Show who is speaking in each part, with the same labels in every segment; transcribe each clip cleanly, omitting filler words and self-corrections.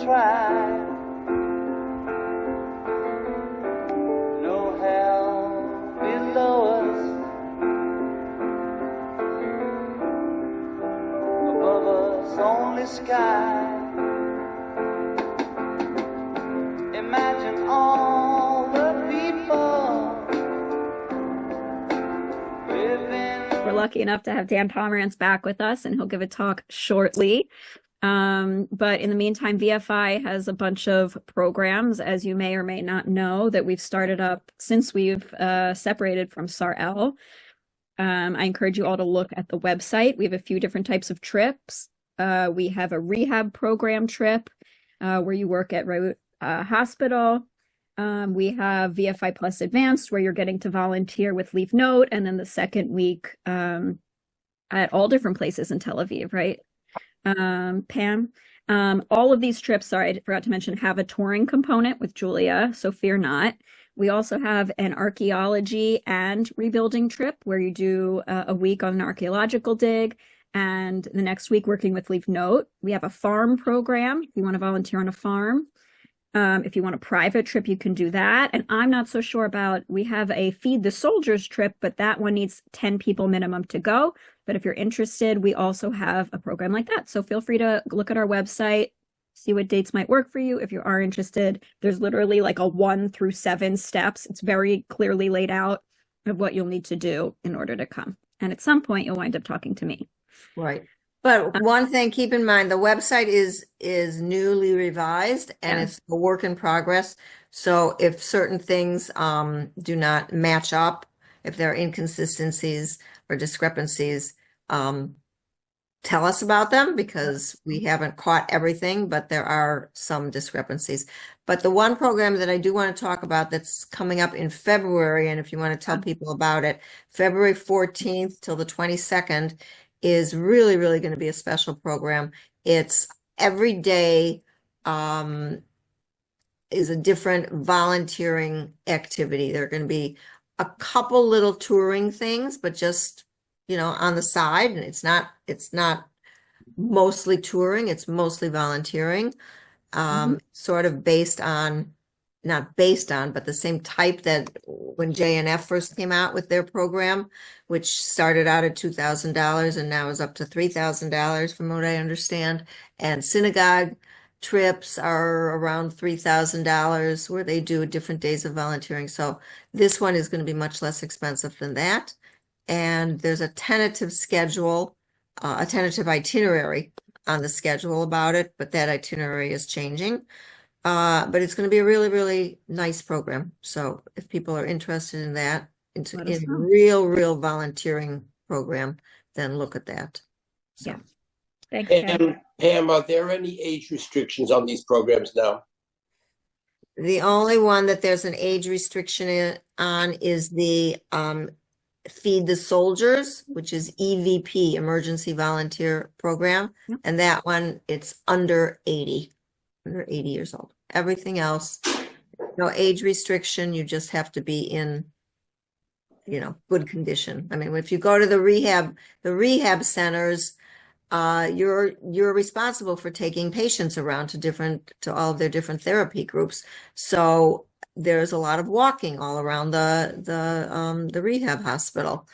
Speaker 1: try. No hell below us, above us only sky. Imagine all the people living.
Speaker 2: We're lucky enough to have Dan Pomerantz back with us, and he'll give a talk shortly. But in the meantime, VFI has a bunch of programs, as you may or may not know, that we've started up since we've separated from SAR-L. I encourage you all to look at the website. We have a few different types of trips. We have a rehab program trip where you work at hospital. We have VFI Plus Advanced, where you're getting to volunteer with Leave Note, and then the second week at all different places in Tel Aviv, right? Pam, all of these trips, sorry, I forgot to mention, have a touring component with Julia, so fear not. We also have an archaeology and rebuilding trip where you do a week on an archaeological dig, and the next week working with Leave Note. We have a farm program if you want to volunteer on a farm. If you want a private trip, you can do that. And I'm not so sure about, we have a Feed the Soldiers trip, but that one needs 10 people minimum to go. But if you're interested, we also have a program like that. So feel free to look at our website, see what dates might work for you. If you are interested, there's literally like a 1 through 7 steps. It's very clearly laid out of what you'll need to do in order to come. And at some point, you'll wind up talking to me.
Speaker 3: Right. But one thing, keep in mind, the website is newly revised and it's a work in progress. So if certain things do not match up, if there are inconsistencies or discrepancies, tell us about them, because we haven't caught everything, but there are some discrepancies. But the one program that I do want to talk about that's coming up in February, and if you want to tell people about it, February 14th till the 22nd, is really, really going to be a special program. It's every day is a different volunteering activity. There are going to be a couple little touring things, but just, you know, on the side. And it's not mostly touring, it's mostly volunteering, sort of not based on, but the same type that when JNF first came out with their program, which started out at $2,000 and now is up to $3,000 from what I understand. And synagogue trips are around $3,000 where they do different days of volunteering. So this one is going to be much less expensive than that. And there's a tentative schedule, a tentative itinerary on the schedule about it, but that itinerary is changing. But it's going to be a really, really nice program. So if people are interested in that, in real volunteering program, then look at that. So.
Speaker 2: Yeah. Thanks,
Speaker 4: Pam, are there any age restrictions on these programs now?
Speaker 3: The only one that there's an age restriction on is the Feed the Soldiers, which is EVP, Emergency Volunteer Program.
Speaker 2: Yep.
Speaker 3: And that one, it's under 80 years old. Everything else, no age restriction. You just have to be in, you know, good condition. I mean, if you go to the rehab centers, you're responsible for taking patients around to all of their different therapy groups. So there's a lot of walking all around the rehab hospital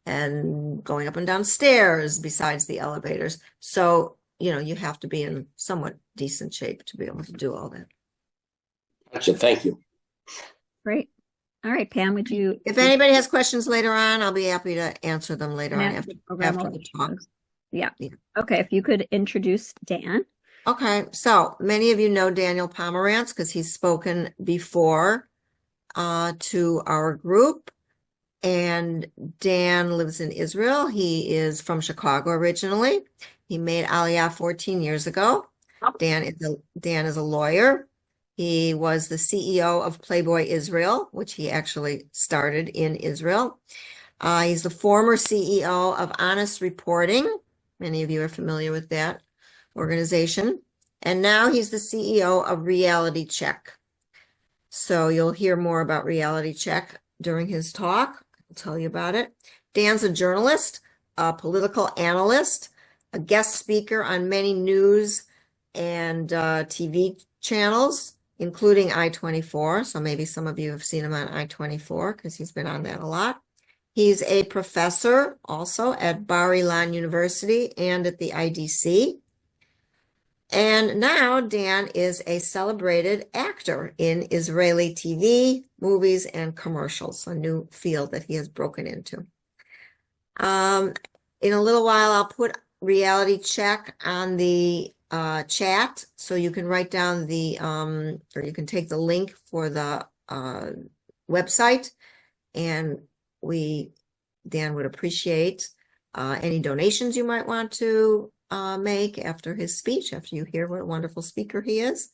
Speaker 3: and going up and down stairs besides the elevators. So, you know, you have to be in somewhat decent shape to be able to do all that.
Speaker 4: Gotcha. Thank you.
Speaker 2: Great. All right, Pam, would you?
Speaker 3: If anybody has questions later on, I'll be happy to answer them later on after the talk.
Speaker 2: Yeah. Okay, if you could introduce Dan.
Speaker 3: Okay, so many of you know Daniel Pomerantz because he's spoken before to our group. And Dan lives in Israel. He is from Chicago originally. He made Aliyah 14 years ago. Dan is a lawyer. He was the CEO of Playboy Israel, which he actually started in Israel. He's the former CEO of Honest Reporting. Many of you are familiar with that organization. And now he's the CEO of RealityCheck. So you'll hear more about RealityCheck during his talk. I'll tell you about it. Dan's a journalist, a political analyst, a guest speaker on many news and TV channels, including I-24. So maybe some of you have seen him on I-24 because he's been on that a lot. He's a professor also at Bar-Ilan University and at the IDC. And now Dan is a celebrated actor in Israeli TV, movies, and commercials, a new field that he has broken into. In a little while, I'll put RealityCheck on the chat, so you can write down the, or you can take the link for the website, and Dan would appreciate any donations you might want to make after his speech, after you hear what a wonderful speaker he is.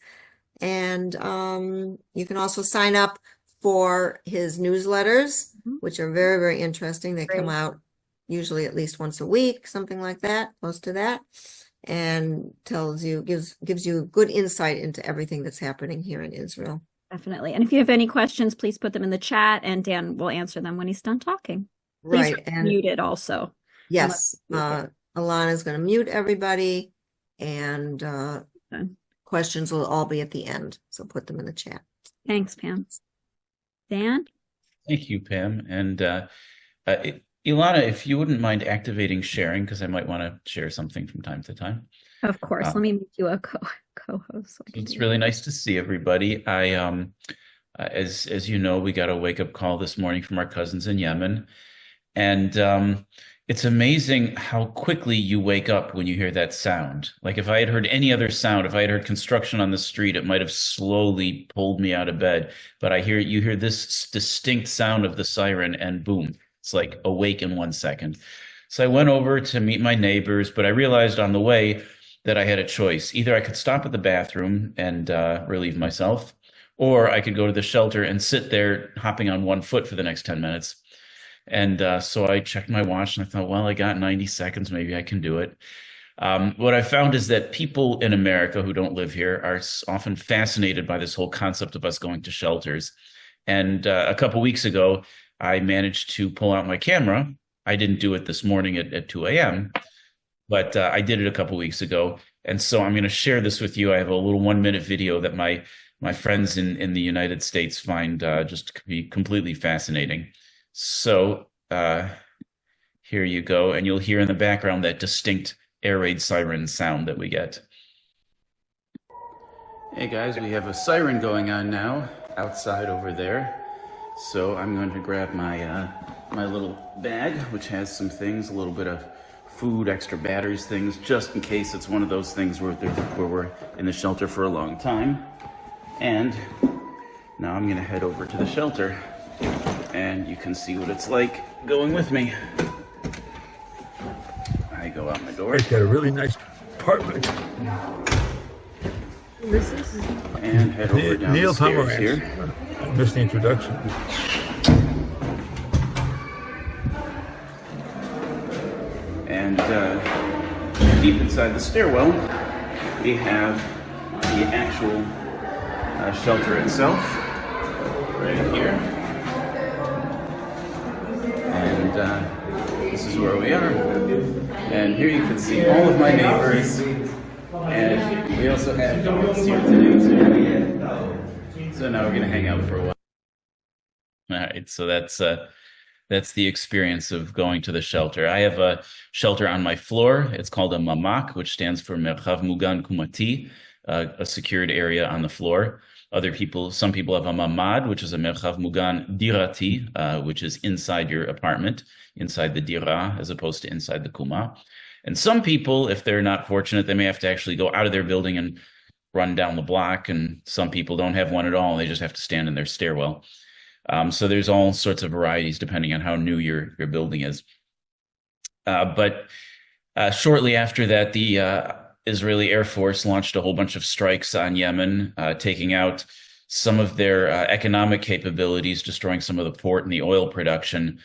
Speaker 3: And you can also sign up for his newsletters, which are very, very interesting. They come out usually at least once a week, something like that, close to that, and gives you good insight into everything that's happening here in Israel.
Speaker 2: Definitely. And if you have any questions, please put them in the chat and Dan will answer them when he's done talking. Please
Speaker 3: and
Speaker 2: mute it also.
Speaker 3: Yes, Alana is going to mute everybody, and questions will all be at the end. So put them in the chat.
Speaker 2: Thanks, Pam. Dan?
Speaker 5: Thank you, Pam. And Ilana, if you wouldn't mind activating sharing, because I might want to share something from time to time.
Speaker 2: Of course. Let me make you a co-host.
Speaker 5: It's really nice to see everybody. As you know, we got a wake-up call this morning from our cousins in Yemen. And it's amazing how quickly you wake up when you hear that sound. Like if I had heard any other sound, if I had heard construction on the street, it might have slowly pulled me out of bed. But you hear this distinct sound of the siren and boom, it's like awake in 1 second. So I went over to meet my neighbors, but I realized on the way that I had a choice. Either I could stop at the bathroom and relieve myself, or I could go to the shelter and sit there hopping on one foot for the next 10 minutes. And so I checked my watch and I thought, well, I got 90 seconds. Maybe I can do it. What I found is that people in America who don't live here are often fascinated by this whole concept of us going to shelters. And a couple weeks ago, I managed to pull out my camera. I didn't do it this morning at 2 a.m., but I did it a couple weeks ago. And so I'm going to share this with you. I have a little 1-minute video that my friends in the United States find just to be completely fascinating. So here you go, and you'll hear in the background that distinct air raid siren sound that we get. Hey guys, we have a siren going on now outside over there. So I'm going to grab my my little bag, which has some things, a little bit of food, extra batteries, things, just in case it's one of those things where we're in the shelter for a long time. And now I'm going to head over to the shelter. And you can see what it's like going with me. I go out my door.
Speaker 6: It's got a really nice apartment.
Speaker 5: And head over down
Speaker 6: Neil
Speaker 5: the stairs
Speaker 6: Pomerantz.
Speaker 5: here.
Speaker 6: I missed the introduction.
Speaker 5: And deep inside the stairwell, we have the actual shelter itself, right here. And this is where we are. And here you can see all of my neighbors. And we also have dogs here today too. So now we're going to hang out for a while. All right, so that's the experience of going to the shelter. I have a shelter on my floor. It's called a mamak, which stands for Merchav Mugan Kumati, a secured area on the floor. Some people have a mamad, which is a merchav mugan dirati, which is inside your apartment, inside the dira, as opposed to inside the kuma. And some people, if they're not fortunate, they may have to actually go out of their building and run down the block. And some people don't have one at all. They just have to stand in their stairwell. So there's all sorts of varieties depending on how new your building is. But shortly after that, the Israeli Air Force launched a whole bunch of strikes on Yemen, taking out some of their economic capabilities, destroying some of the port and the oil production.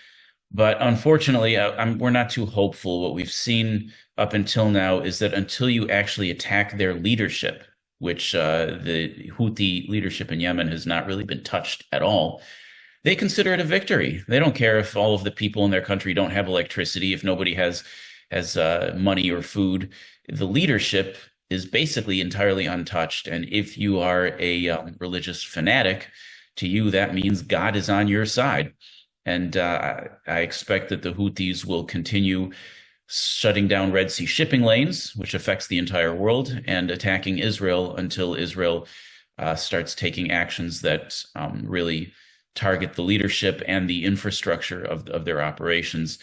Speaker 5: But unfortunately, we're not too hopeful. What we've seen up until now is that until you actually attack their leadership, which the Houthi leadership in Yemen has not really been touched at all, they consider it a victory. They don't care if all of the people in their country don't have electricity, if nobody has money or food. The leadership is basically entirely untouched. And if you are a religious fanatic, to you, that means God is on your side. And I expect that the Houthis will continue shutting down Red Sea shipping lanes, which affects the entire world, and attacking Israel until Israel starts taking actions that really target the leadership and the infrastructure of their operations.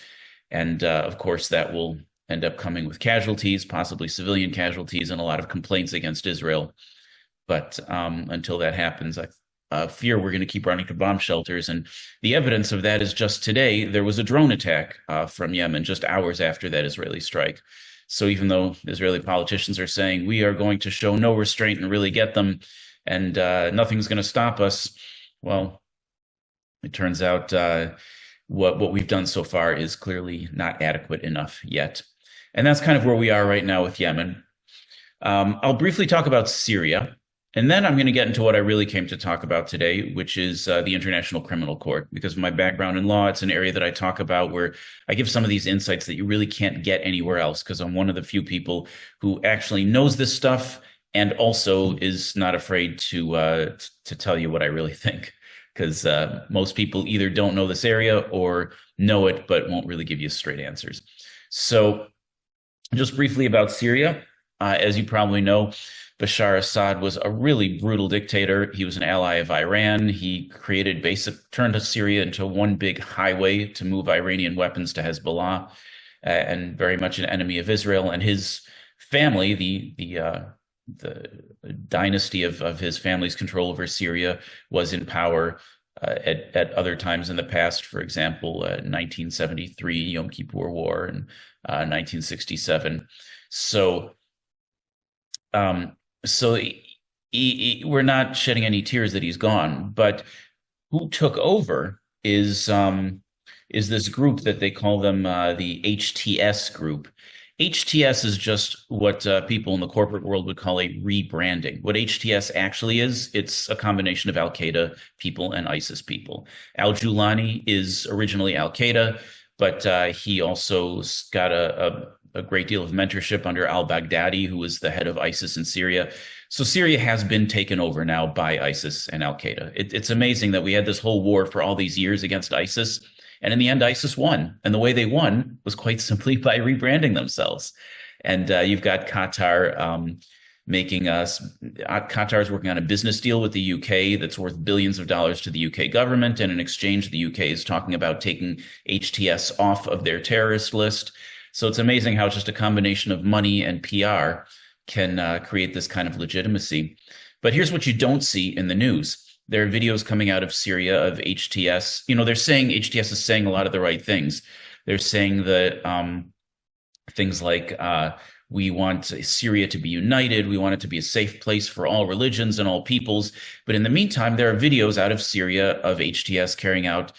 Speaker 5: And of course, that will end up coming with casualties, possibly civilian casualties, and a lot of complaints against Israel. But until that happens, I fear we're going to keep running to bomb shelters. And the evidence of that is just today, there was a drone attack from Yemen just hours after that Israeli strike. So even though Israeli politicians are saying we are going to show no restraint and really get them, and nothing's going to stop us, well, it turns out what we've done so far is clearly not adequate enough yet. And that's kind of where we are right now with Yemen. I'll briefly talk about Syria, and then I'm going to get into what I really came to talk about today, which is the International Criminal Court. Because of my background in law, it's an area that I talk about where I give some of these insights that you really can't get anywhere else, because I'm one of the few people who actually knows this stuff and also is not afraid to tell you what I really think. Because most people either don't know this area or know it, but won't really give you straight answers. So just briefly about Syria, as you probably know, Bashar Assad was a really brutal dictator. He was an ally of Iran. He turned Syria into one big highway to move Iranian weapons to Hezbollah, and very much an enemy of Israel. And his family, the dynasty of his family's control over Syria, was in power at other times in the past. For example, 1973 Yom Kippur War, and 1967. So we're not shedding any tears that he's gone. But who took over is this group that they call them the HTS group. HTS is just what people in the corporate world would call a rebranding. What HTS actually is, it's a combination of Al-Qaeda people and ISIS people. Al-Julani is originally Al-Qaeda, but he also got a great deal of mentorship under al-Baghdadi, who was the head of ISIS in Syria. So Syria has been taken over now by ISIS and Al-Qaeda. It's amazing that we had this whole war for all these years against ISIS, and in the end, ISIS won. And the way they won was quite simply by rebranding themselves. And you've got Qatar Qatar's working on a business deal with the UK that's worth billions of dollars to the UK government. And in exchange, the UK is talking about taking HTS off of their terrorist list. So it's amazing how just a combination of money and PR can create this kind of legitimacy. But here's what you don't see in the news. There are videos coming out of Syria of HTS. They're saying HTS is saying a lot of the right things. They're saying that things like, we want Syria to be united. We want it to be a safe place for all religions and all peoples. But in the meantime, there are videos out of Syria of HTS carrying out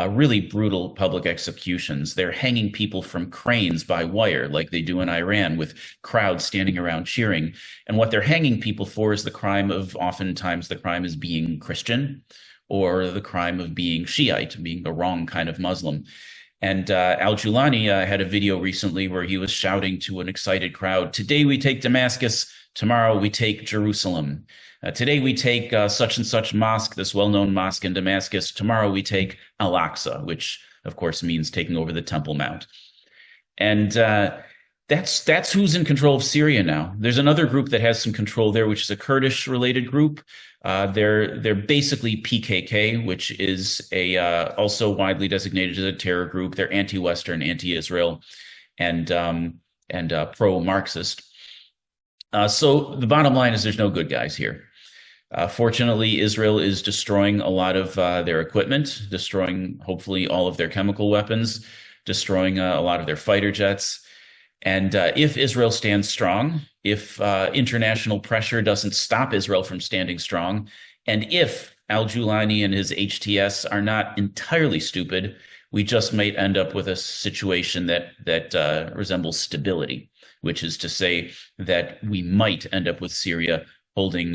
Speaker 5: really brutal public executions. They're hanging people from cranes by wire, like they do in Iran, with crowds standing around cheering. And what they're hanging people for is oftentimes the crime is being Christian, or the crime of being Shiite, being the wrong kind of Muslim. And Al-Julani had a video recently where he was shouting to an excited crowd, "Today we take Damascus, tomorrow we take Jerusalem. Today we take such and such mosque, this well-known mosque in Damascus. Tomorrow we take Al-Aqsa," which of course means taking over the Temple Mount. And that's who's in control of Syria now. There's another group that has some control there, which is a Kurdish-related group. They're basically PKK, which is also widely designated as a terror group. They're anti-Western, anti-Israel, and pro-Marxist. So the bottom line is there's no good guys here. Fortunately, Israel is destroying a lot of their equipment, destroying hopefully all of their chemical weapons, destroying a lot of their fighter jets. And if Israel stands strong, if international pressure doesn't stop Israel from standing strong, and if Al-Julani and his HTS are not entirely stupid, we just might end up with a situation that resembles stability, which is to say that we might end up with Syria holding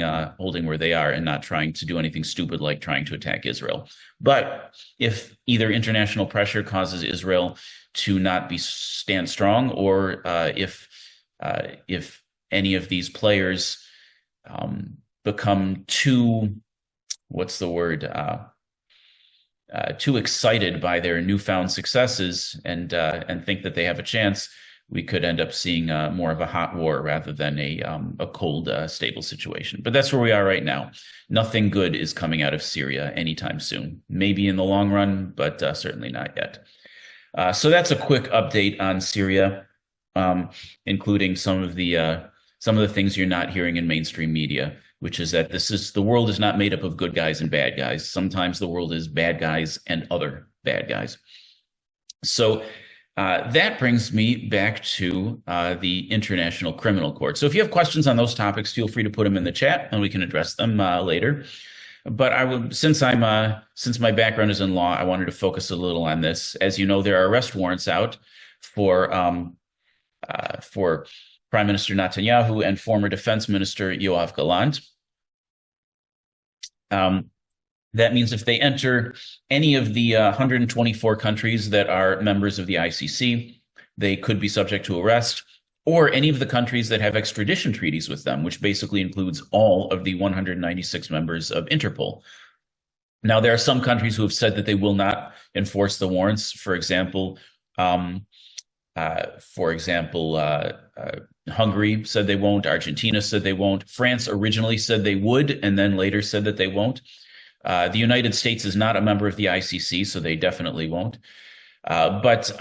Speaker 5: where they are and not trying to do anything stupid like trying to attack Israel. But if either international pressure causes Israel to not stand strong, or if any of these players become too, what's the word, too excited by their newfound successes and think that they have a chance, we could end up seeing more of a hot war rather than a cold, stable situation. But that's where we are right now. Nothing good is coming out of Syria anytime soon. Maybe in the long run, but certainly not yet. So that's a quick update on Syria, including some of the things you're not hearing in mainstream media, which is that the world is not made up of good guys and bad guys. Sometimes the world is bad guys and other bad guys. So that brings me back to the International Criminal Court. So if you have questions on those topics, feel free to put them in the chat and we can address them later. But I would, since my background is in law, I wanted to focus a little on this. As you know, there are arrest warrants out for Prime Minister Netanyahu and former Defense Minister Yoav Gallant. That means if they enter any of the 124 countries that are members of the ICC, they could be subject to arrest, or any of the countries that have extradition treaties with them, which basically includes all of the 196 members of Interpol. Now, there are some countries who have said that they will not enforce the warrants. For example, Hungary said they won't. Argentina said they won't. France originally said they would, and then later said that they won't. The United States is not a member of the ICC, so they definitely won't. But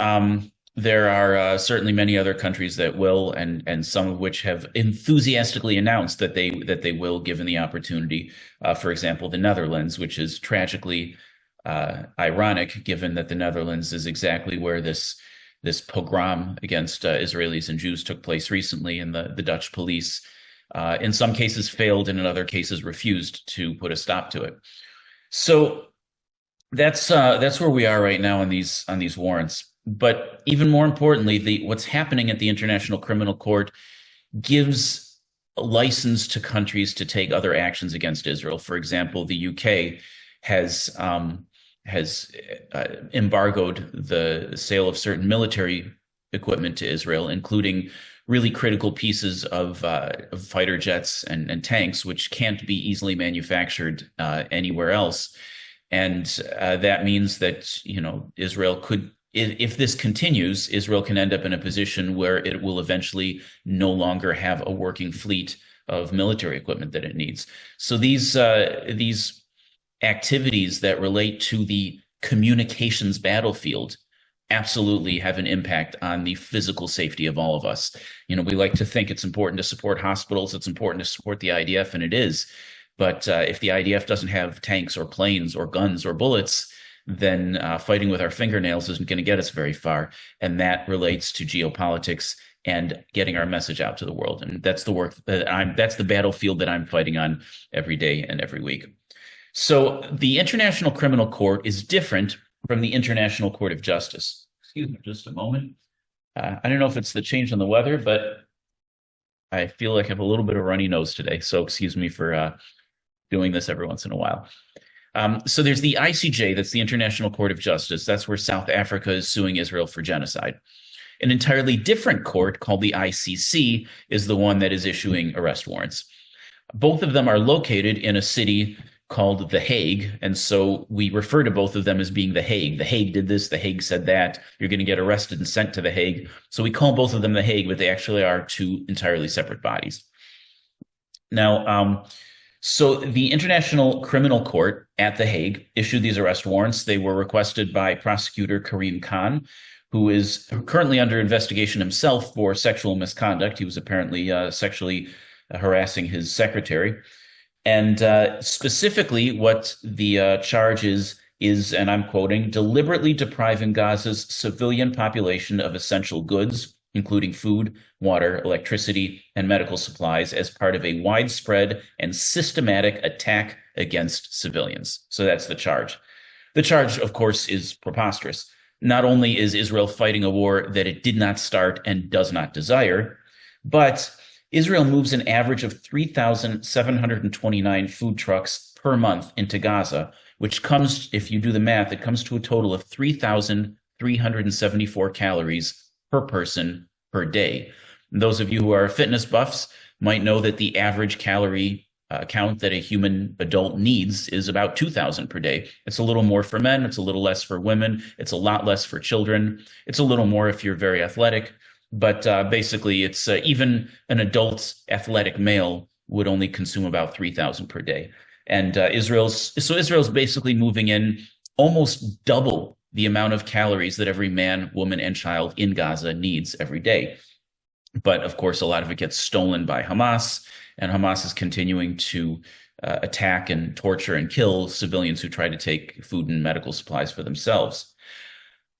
Speaker 5: there are certainly many other countries that will, and some of which have enthusiastically announced that they will, given the opportunity. For example, the Netherlands, which is tragically ironic, given that the Netherlands is exactly where this pogrom against Israelis and Jews took place recently, and the Dutch police, in some cases, failed, and in other cases, refused to put a stop to it. So that's where we are right now on these warrants. But even more importantly, what's happening at the International Criminal Court gives a license to countries to take other actions against Israel. For example, the UK has embargoed the sale of certain military equipment to Israel, including really critical pieces of fighter jets and tanks, which can't be easily manufactured anywhere else. And that means that, Israel could, if this continues, Israel can end up in a position where it will eventually no longer have a working fleet of military equipment that it needs. So these activities that relate to the communications battlefield absolutely have an impact on the physical safety of all of us. We like to think it's important to support hospitals, it's important to support the IDF, and it is. But if the IDF doesn't have tanks or planes or guns or bullets, then fighting with our fingernails isn't going to get us very far. And that relates to geopolitics and getting our message out to the world. And that's the work that's the battlefield that I'm fighting on every day and every week. So the International Criminal Court is different from the International Court of Justice. Excuse me just a moment. I don't know if it's the change in the weather, but I feel like I have a little bit of a runny nose today. So excuse me for doing this every once in a while. So there's the ICJ, that's the International Court of Justice. That's where South Africa is suing Israel for genocide. An entirely different court called the ICC is the one that is issuing arrest warrants. Both of them are located in a city called The Hague, and so we refer to both of them as being The Hague. The Hague did this, The Hague said that. You're going to get arrested and sent to The Hague. So we call both of them The Hague, but they actually are two entirely separate bodies. Now, so the International Criminal Court at The Hague issued these arrest warrants. They were requested by prosecutor Karim Khan, who is currently under investigation himself for sexual misconduct. He was apparently sexually harassing his secretary. And specifically what the charge is, and I'm quoting, deliberately depriving Gaza's civilian population of essential goods, including food, water, electricity, and medical supplies, as part of a widespread and systematic attack against civilians. So that's the charge. The charge, of course, is preposterous. Not only is Israel fighting a war that it did not start and does not desire, but Israel moves an average of 3,729 food trucks per month into Gaza, which comes, if you do the math, it comes to a total of 3,374 calories per person per day. Those of you who are fitness buffs might know that the average calorie count that a human adult needs is about 2,000 per day. It's a little more for men. It's a little less for women. It's a lot less for children. It's a little more if you're very athletic. But basically, it's even an adult athletic male would only consume about 3,000 per day. And Israel's basically moving in almost double the amount of calories that every man, woman, and child in Gaza needs every day. But of course, a lot of it gets stolen by Hamas, and Hamas is continuing to attack and torture and kill civilians who try to take food and medical supplies for themselves.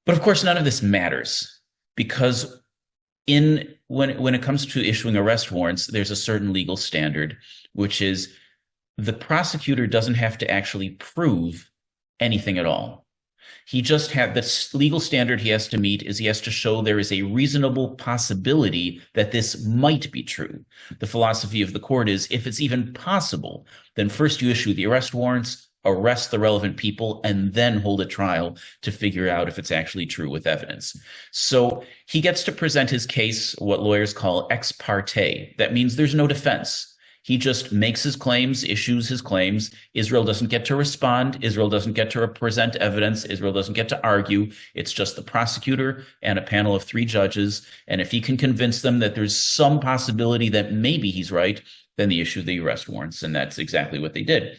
Speaker 5: But of course, none of this matters, because when it comes to issuing arrest warrants, there's a certain legal standard, which is the prosecutor doesn't have to actually prove anything at all. He just had this legal standard he has to meet is he has to show there is a reasonable possibility that this might be true. The philosophy of the court is if it's even possible, then first you issue the arrest warrants, arrest the relevant people, and then hold a trial to figure out if it's actually true with evidence. So he gets to present his case, what lawyers call ex parte. That means there's no defense. He just makes his claims, issues his claims. Israel doesn't get to respond. Israel doesn't get to present evidence. Israel doesn't get to argue. It's just the prosecutor and a panel of 3 judges. And if he can convince them that there's some possibility that maybe he's right, then they issue the arrest warrants. And that's exactly what they did.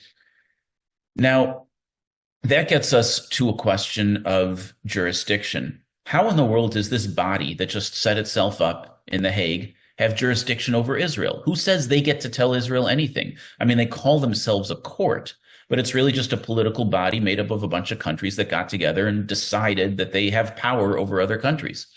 Speaker 5: Now, that gets us to a question of jurisdiction. How in the world does this body that just set itself up in The Hague have jurisdiction over Israel? Who says they get to tell Israel anything? I mean, they call themselves a court, but it's really just a political body made up of a bunch of countries that got together and decided that they have power over other countries.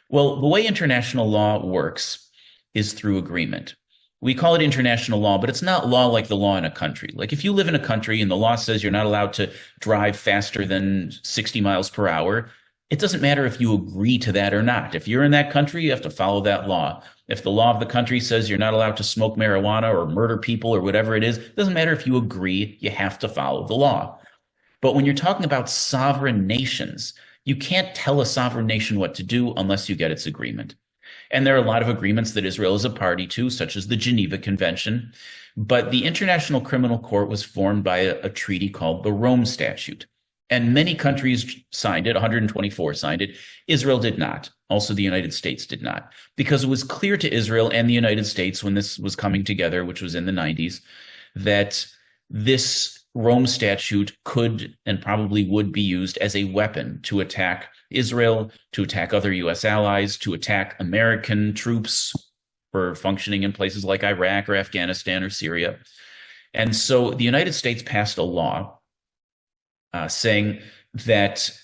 Speaker 5: Well, the way international law works is through agreement. We call it international law, but it's not law like the law in a country. Like if you live in a country and the law says you're not allowed to drive faster than 60 miles per hour, it doesn't matter if you agree to that or not. If you're in that country, you have to follow that law. If the law of the country says you're not allowed to smoke marijuana or murder people or whatever it is, it doesn't matter if you agree, you have to follow the law. But when you're talking about sovereign nations, you can't tell a sovereign nation what to do unless you get its agreement. And there are a lot of agreements that Israel is a party to, such as the Geneva Convention. But the International Criminal Court was formed by a treaty called the Rome Statute. And many countries signed it, 124 signed it. Israel did not. Also, the United States did not. Because it was clear to Israel and the United States when this was coming together, which was in the 90s, that this Rome Statute could and probably would be used as a weapon to attack Israel, to attack other U.S. allies, to attack American troops for functioning in places like Iraq or Afghanistan or Syria. And so the United States passed a law saying that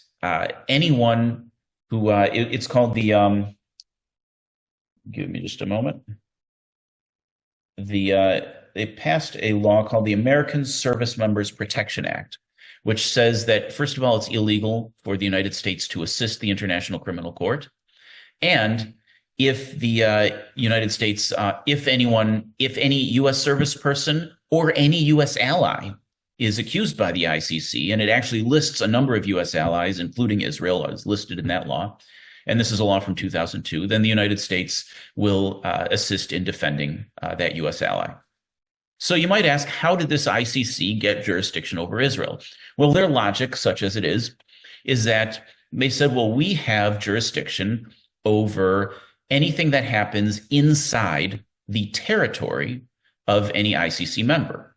Speaker 5: anyone who, it's called the, give me just a moment. They passed a law called the American Service Members Protection Act, which says that, first of all, it's illegal for the United States to assist the International Criminal Court. And if the United States, if any U.S. service person or any U.S. ally is accused by the ICC, and it actually lists a number of U.S. allies, including Israel, as listed in that law, and this is a law from 2002, then the United States will assist in defending that U.S. ally. So you might ask, how did this ICC get jurisdiction over Israel? Well, their logic, such as it is that they said, well, we have jurisdiction over anything that happens inside the territory of any ICC member.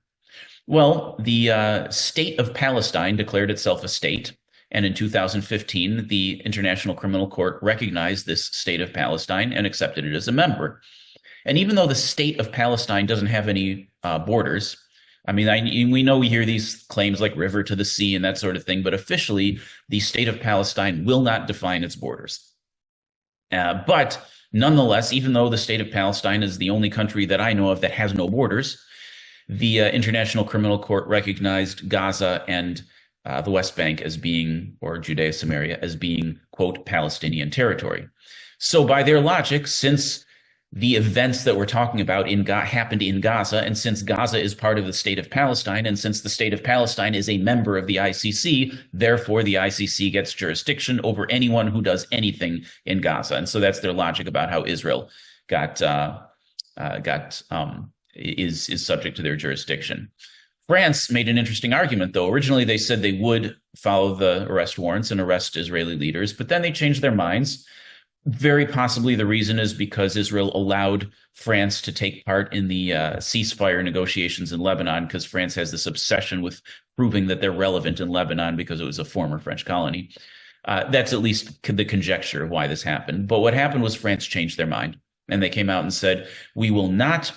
Speaker 5: Well, the state of Palestine declared itself a state, and in 2015, the International Criminal Court recognized this state of Palestine and accepted it as a member. And even though the state of Palestine doesn't have any borders, I mean, we know we hear these claims like river to the sea and that sort of thing, but officially, the state of Palestine will not define its borders. But nonetheless, even though the state of Palestine is the only country that I know of that has no borders, the International Criminal Court recognized Gaza and the West Bank as being, or Judea Samaria, as being, quote, Palestinian territory. So by their logic, since the events that we're talking about happened in Gaza, and since Gaza is part of the state of Palestine, and since the state of Palestine is a member of the ICC, therefore the ICC gets jurisdiction over anyone who does anything in Gaza. And so that's their logic about how Israel
Speaker 7: is subject to their jurisdiction. France made an interesting argument, though. Originally, they said they would follow the arrest warrants and arrest Israeli leaders, but then they changed their minds. Very possibly the reason is because Israel allowed France to take part in the ceasefire negotiations in Lebanon, because France has this obsession with proving that they're relevant in Lebanon because it was a former French colony. That's at least the conjecture of why this happened. But what happened was France changed their mind, and they came out and said, we will not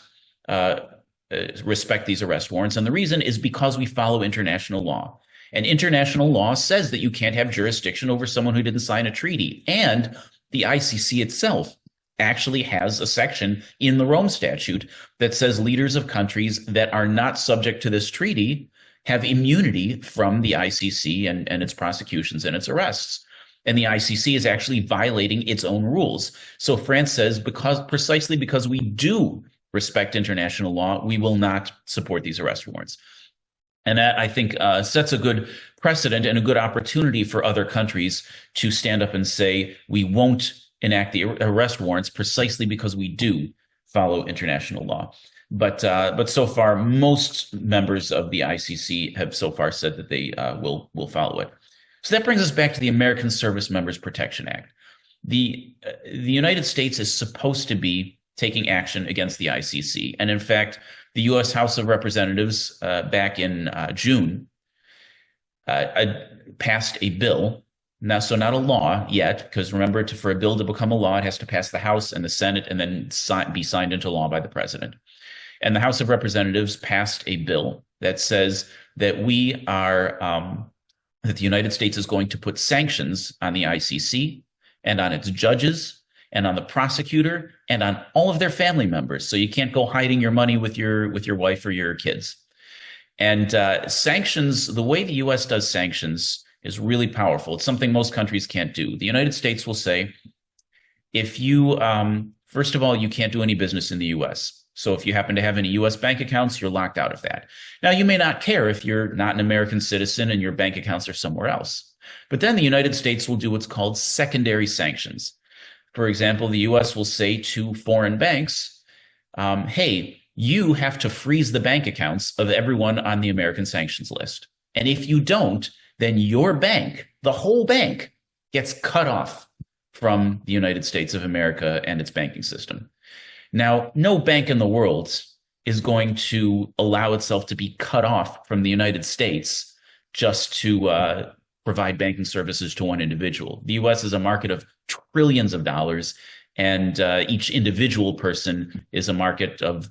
Speaker 7: respect these arrest warrants. And the reason is because we follow international law. And international law says that you can't have jurisdiction over someone who didn't sign a treaty. And the ICC itself actually has a section in the Rome Statute that says leaders of countries that are not subject to this treaty have immunity from the ICC and its prosecutions and its arrests. And the ICC is actually violating its own rules. So France says, precisely because we do respect international law, we will not support these arrest warrants. And that, I think, sets a good precedent and a good opportunity for other countries to stand up and say, we won't enact the arrest warrants precisely because we do follow international law. But so far, most members of the ICC have so far said that they will follow it. So that brings us back to the American Service Members Protection Act. The United States is supposed to be taking action against the ICC. And in fact, the U.S. House of Representatives back in June passed a bill. Now, so not a law yet, because remember, for a bill to become a law, it has to pass the House and the Senate and then be signed into law by the president. And the House of Representatives passed a bill that says that that the United States is going to put sanctions on the ICC and on its judges and on the prosecutor and on all of their family members. So you can't go hiding your money with your wife or your kids. And sanctions, the way the U.S. does sanctions is really powerful. It's something most countries can't do. The United States will say, if you, first of all, you can't do any business in the U.S. So if you happen to have any U.S. bank accounts, you're locked out of that. Now, you may not care if you're not an American citizen and your bank accounts are somewhere else. But then the United States will do what's called secondary sanctions. For example, the U.S. will say to foreign banks, hey, you have to freeze the bank accounts of everyone on the American sanctions list. And if you don't, then your bank, the whole bank, gets cut off from the United States of America and its banking system. Now, no bank in the world is going to allow itself to be cut off from the United States just to provide banking services to one individual. The U.S. is a market of trillions of dollars, and each individual person is a market of,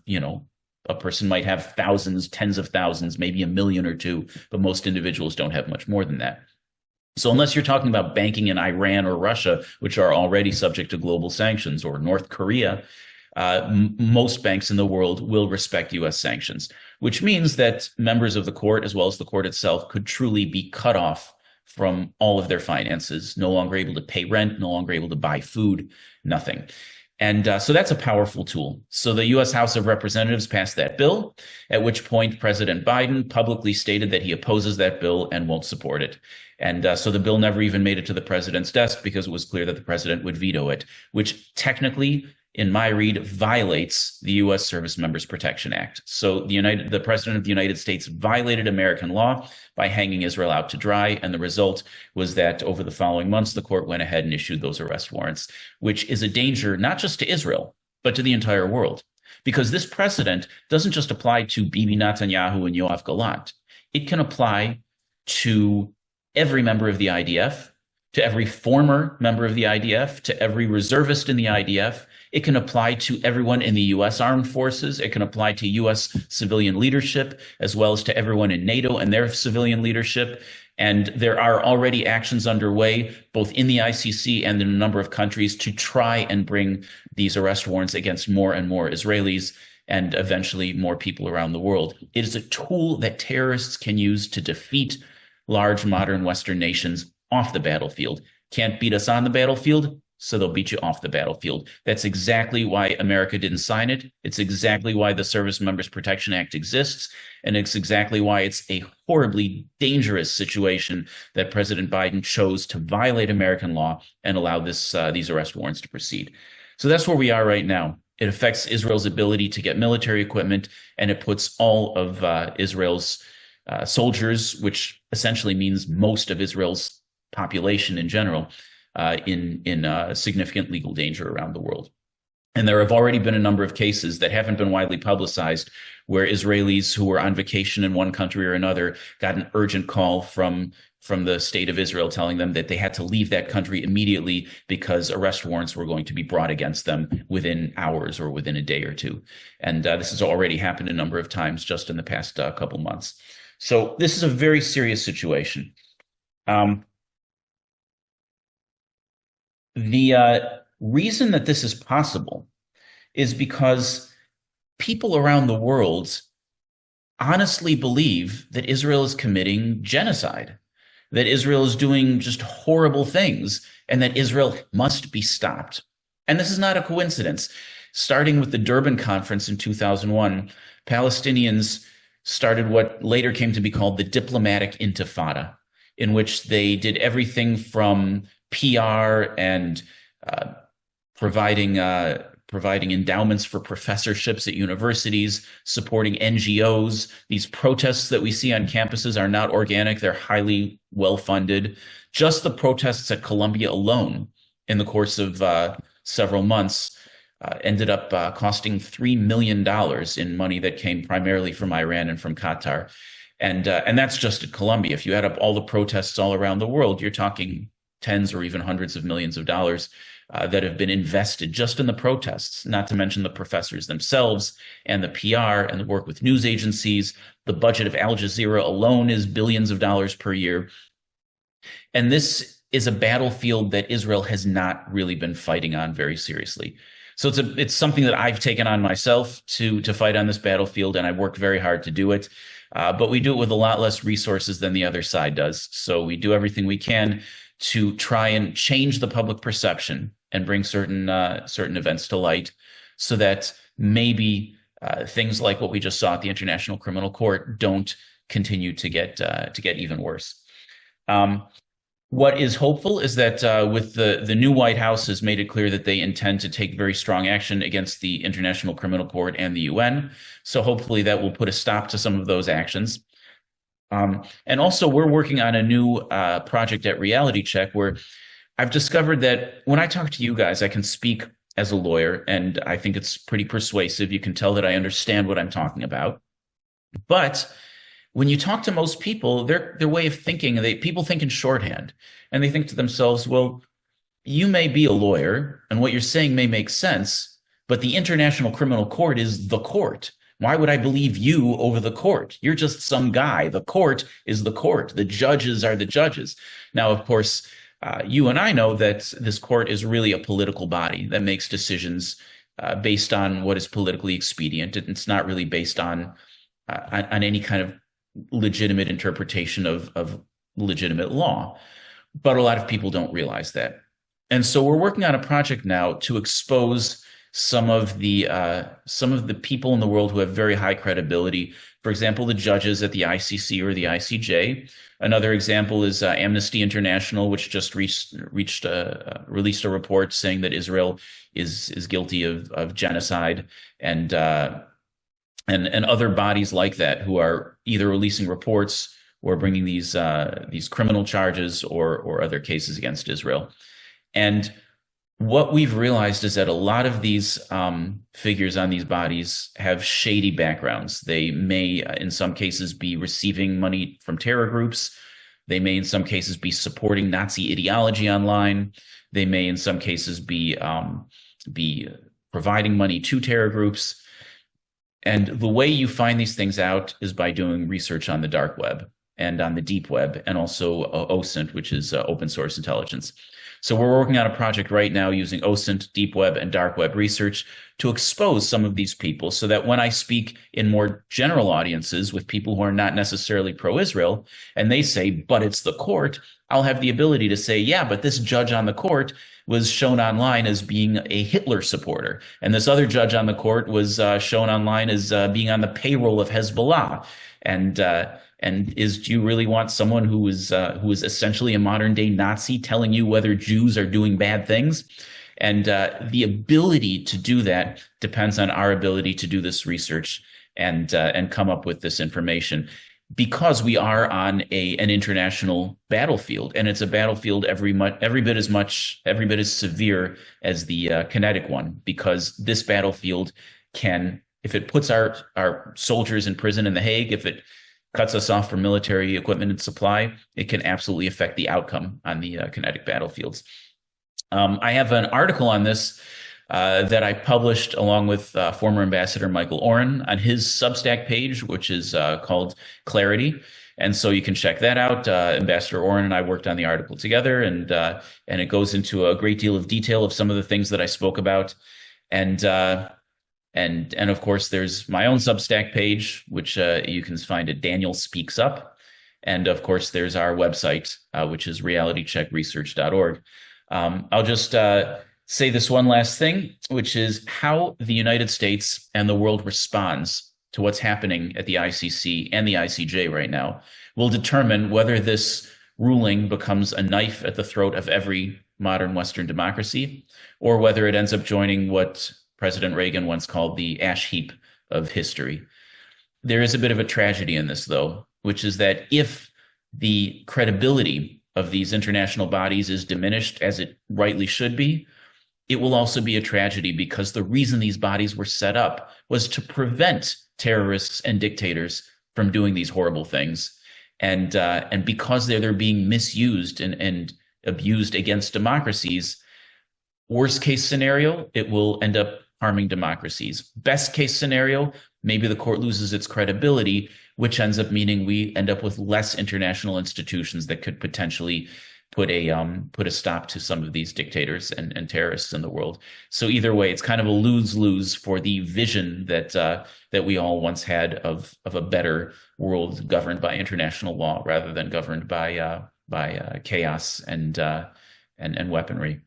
Speaker 7: a person might have thousands, tens of thousands, maybe a million or two, but most individuals don't have much more than that. So unless you're talking about banking in Iran or Russia, which are already subject to global sanctions, or North Korea, most banks in the world will respect U.S. sanctions, which means that members of the court, as well as the court itself, could truly be cut off from all of their finances, no longer able to pay rent, no longer able to buy food, nothing. And so that's a powerful tool. So the U.S. House of Representatives passed that bill, at which point President Biden publicly stated that he opposes that bill and won't support it. And so the bill never even made it to the president's desk because it was clear that the president would veto it, which technically, in my read, violates the U.S. Service Members Protection Act. So the president of the United States violated American law by hanging Israel out to dry. And the result was that over the following months, the court went ahead and issued those arrest warrants, which is a danger not just to Israel, but to the entire world. Because this precedent doesn't just apply to Bibi Netanyahu and Yoav Gallant. It can apply to every member of the IDF, to every former member of the IDF, to every reservist in the IDF. It can apply to everyone in the U.S. Armed Forces. It can apply to U.S. civilian leadership, as well as to everyone in NATO and their civilian leadership. And there are already actions underway, both in the ICC and in a number of countries, to try and bring these arrest warrants against more and more Israelis and eventually more people around the world. It is a tool that terrorists can use to defeat large modern Western nations off the battlefield. Can't beat us on the battlefield, so they'll beat you off the battlefield. That's exactly why America didn't sign it. It's exactly why the Service Members Protection Act exists. And it's exactly why it's a horribly dangerous situation that President Biden chose to violate American law and allow these arrest warrants to proceed. So that's where we are right now. It affects Israel's ability to get military equipment, and it puts all of Israel's soldiers, which essentially means most of Israel's population in general, in significant legal danger around the world. And there have already been a number of cases that haven't been widely publicized where Israelis who were on vacation in one country or another got an urgent call from the state of Israel telling them that they had to leave that country immediately because arrest warrants were going to be brought against them within hours or within a day or two. And this has already happened a number of times just in the past couple months. So this is a very serious situation. The reason that this is possible is because people around the world honestly believe that Israel is committing genocide, that Israel is doing just horrible things, and that Israel must be stopped. And this is not a coincidence. Starting with the Durban Conference in 2001, Palestinians started what later came to be called the diplomatic intifada, in which they did everything from PR and providing endowments for professorships at universities, supporting NGOs. These protests that we see on campuses are not organic. They're highly well-funded. Just the protests at Columbia alone in the course of several months ended up costing $3 million in money that came primarily from Iran and from Qatar. And that's just at Columbia. If you add up all the protests all around the world, you're talking tens or even hundreds of millions of dollars that have been invested just in the protests, not to mention the professors themselves and the PR and the work with news agencies. The budget of Al Jazeera alone is billions of dollars per year. And this is a battlefield that Israel has not really been fighting on very seriously. So it's something that I've taken on myself to fight on this battlefield, and I worked very hard to do it. But we do it with a lot less resources than the other side does. So we do everything we can to try and change the public perception and bring certain events to light, so that maybe things like what we just saw at the International Criminal Court don't continue to get even worse. What is hopeful is that with the new White House has made it clear that they intend to take very strong action against the International Criminal Court and the UN. So hopefully that will put a stop to some of those actions. And also we're working on a new project at RealityCheck where I've discovered that when I talk to you guys, I can speak as a lawyer, and I think it's pretty persuasive. You can tell that I understand what I'm talking about. But when you talk to most people, their way of thinking, people think in shorthand, and they think to themselves, well, you may be a lawyer and what you're saying may make sense, but the International Criminal Court is the court. Why would I believe you over the court? You're just some guy. The court is the court. The judges are the judges. Now, of course, you and I know that this court is really a political body that makes decisions based on what is politically expedient. It's not really based on any kind of legitimate interpretation of legitimate law. But a lot of people don't realize that. And so we're working on a project now to expose some of the people in the world who have very high credibility. For example, the judges at the ICC or the ICJ. Another example is Amnesty International, which just released a report saying that Israel is guilty of genocide, and other bodies like that who are either releasing reports or bringing these criminal charges or other cases against Israel. And what we've realized is that a lot of these figures on these bodies have shady backgrounds. They may, in some cases, be receiving money from terror groups. They may, in some cases, be supporting Nazi ideology online. They may, in some cases, be providing money to terror groups. And the way you find these things out is by doing research on the dark web and on the deep web, and also OSINT, which is open source intelligence. So we're working on a project right now using OSINT, deep web, and dark web research to expose some of these people, so that when I speak in more general audiences with people who are not necessarily pro-Israel, and they say, but it's the court, I'll have the ability to say, yeah, but this judge on the court was shown online as being a Hitler supporter, and this other judge on the court was shown online as being on the payroll of Hezbollah. And do you really want someone who is essentially a modern day Nazi telling you whether Jews are doing bad things? And the ability to do that depends on our ability to do this research and come up with this information, because we are on an international battlefield, and it's a battlefield every bit as severe as the kinetic one, because this battlefield can, if it puts our soldiers in prison in The Hague, if it cuts us off from military equipment and supply, it can absolutely affect the outcome on the kinetic battlefields. I have an article on this that I published along with former Ambassador Michael Oren on his Substack page, which is called Clarity. And so you can check that out. Ambassador Oren and I worked on the article together, and it goes into a great deal of detail of some of the things that I spoke about. And of course, there's my own Substack page, which you can find at Daniel Speaks Up. And of course, there's our website, which is realitycheckresearch.org. I'll just say this one last thing, which is how the United States and the world responds to what's happening at the ICC and the ICJ right now will determine whether this ruling becomes a knife at the throat of every modern Western democracy, or whether it ends up joining what President Reagan once called the ash heap of history. There is a bit of a tragedy in this, though, which is that if the credibility of these international bodies is diminished, as it rightly should be, it will also be a tragedy, because the reason these bodies were set up was to prevent terrorists and dictators from doing these horrible things. And because they're being misused and abused against democracies, worst case scenario, it will end up harming democracies. Best case scenario, maybe the court loses its credibility, which ends up meaning we end up with less international institutions that could potentially put a stop to some of these dictators and terrorists in the world. So either way, it's kind of a lose-lose for the vision that we all once had of a better world governed by international law rather than governed by chaos and weaponry.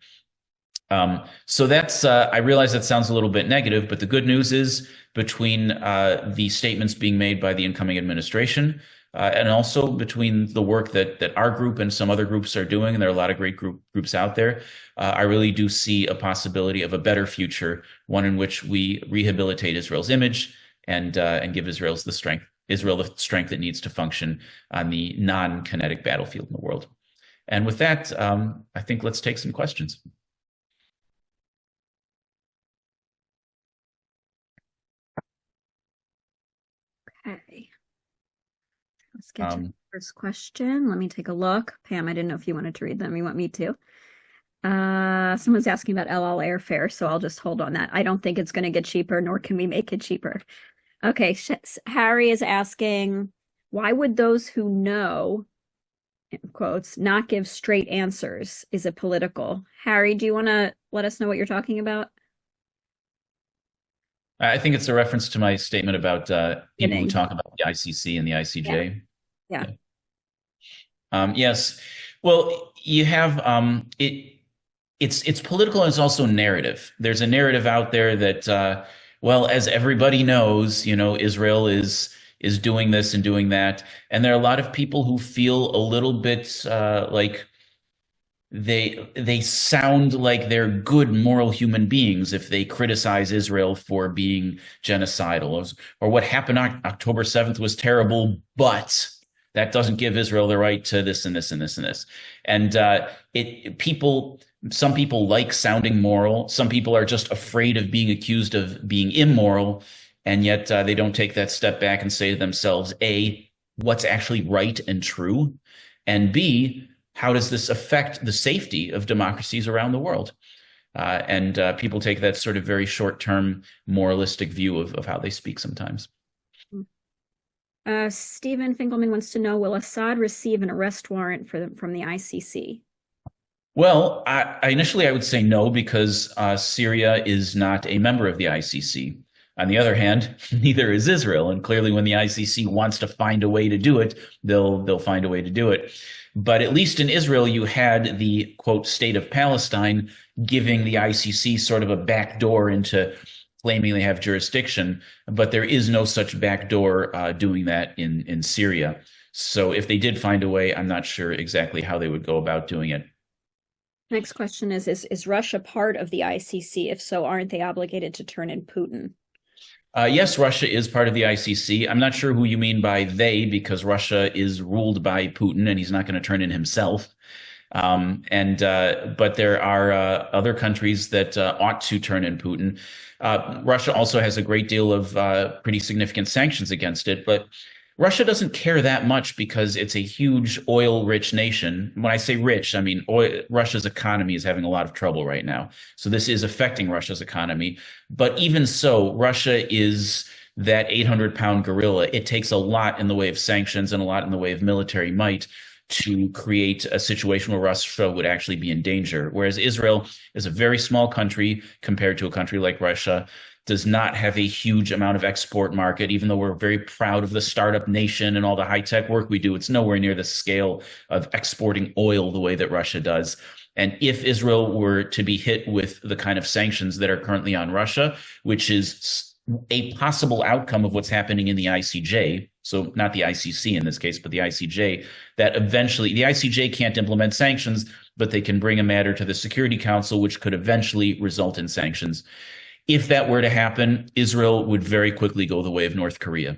Speaker 7: So that's, I realize that sounds a little bit negative, but the good news is, between the statements being made by the incoming administration, and also between the work that our group and some other groups are doing, and there are a lot of great groups out there, I really do see a possibility of a better future, one in which we rehabilitate Israel's image and give Israel the strength it needs to function on the non-kinetic battlefield in the world. And with that, I think let's take some questions.
Speaker 2: Okay. Let's get to the first question. Let me take a look. Pam, I didn't know if you wanted to read them. You want me to? Someone's asking about El Al airfare, so I'll just hold on that. I don't think it's going to get cheaper, nor can we make it cheaper. Okay, Harry is asking, why would those who know, in quotes, not give straight answers? Is it political? Harry, do you want to let us know what you're talking about?
Speaker 7: I think it's a reference to my statement about people who talk about the ICC and the ICJ.
Speaker 2: Yeah.
Speaker 7: Yes. Well, you have it's political, and it's also narrative. There's a narrative out there that well, as everybody knows, Israel is doing this and doing that, and there are a lot of people who feel a little bit like they sound like they're good moral human beings if they criticize Israel for being genocidal, or what happened on October 7th was terrible, but that doesn't give Israel the right to this and this and this and this. And some people like sounding moral. Some people are just afraid of being accused of being immoral, and yet they don't take that step back and say to themselves, A, what's actually right and true, and B, how does this affect the safety of democracies around the world? And people take that sort of very short-term moralistic view of how they speak sometimes.
Speaker 2: Stephen Finkelman wants to know, will Assad receive an arrest warrant from the ICC?
Speaker 7: Well, initially I would say no, because Syria is not a member of the ICC. On the other hand, neither is Israel. And clearly when the ICC wants to find a way to do it, they'll find a way to do it. But at least in Israel, you had the, quote, state of Palestine giving the ICC sort of a back door into claiming they have jurisdiction. But there is no such back door doing that in Syria. So if they did find a way, I'm not sure exactly how they would go about doing it.
Speaker 2: Next question is Russia part of the ICC? If so, aren't they obligated to turn in Putin?
Speaker 7: Yes, Russia is part of the ICC. I'm not sure who you mean by they, because Russia is ruled by Putin and he's not going to turn in himself. But there are other countries that ought to turn in Putin. Russia also has a great deal of pretty significant sanctions against it, but Russia doesn't care that much because it's a huge oil-rich nation. When I say rich, I mean Russia's economy is having a lot of trouble right now. So this is affecting Russia's economy. But even so, Russia is that 800-pound gorilla. It takes a lot in the way of sanctions and a lot in the way of military might to create a situation where Russia would actually be in danger. Whereas Israel is a very small country compared to a country like Russia, does not have a huge amount of export market, even though we're very proud of the startup nation and all the high-tech work we do. It's nowhere near the scale of exporting oil the way that Russia does. And if Israel were to be hit with the kind of sanctions that are currently on Russia, which is a possible outcome of what's happening in the ICJ, so not the ICC in this case, but the ICJ, that eventually the ICJ can't implement sanctions, but they can bring a matter to the Security Council, which could eventually result in sanctions. If that were to happen, Israel would very quickly go the way of North Korea,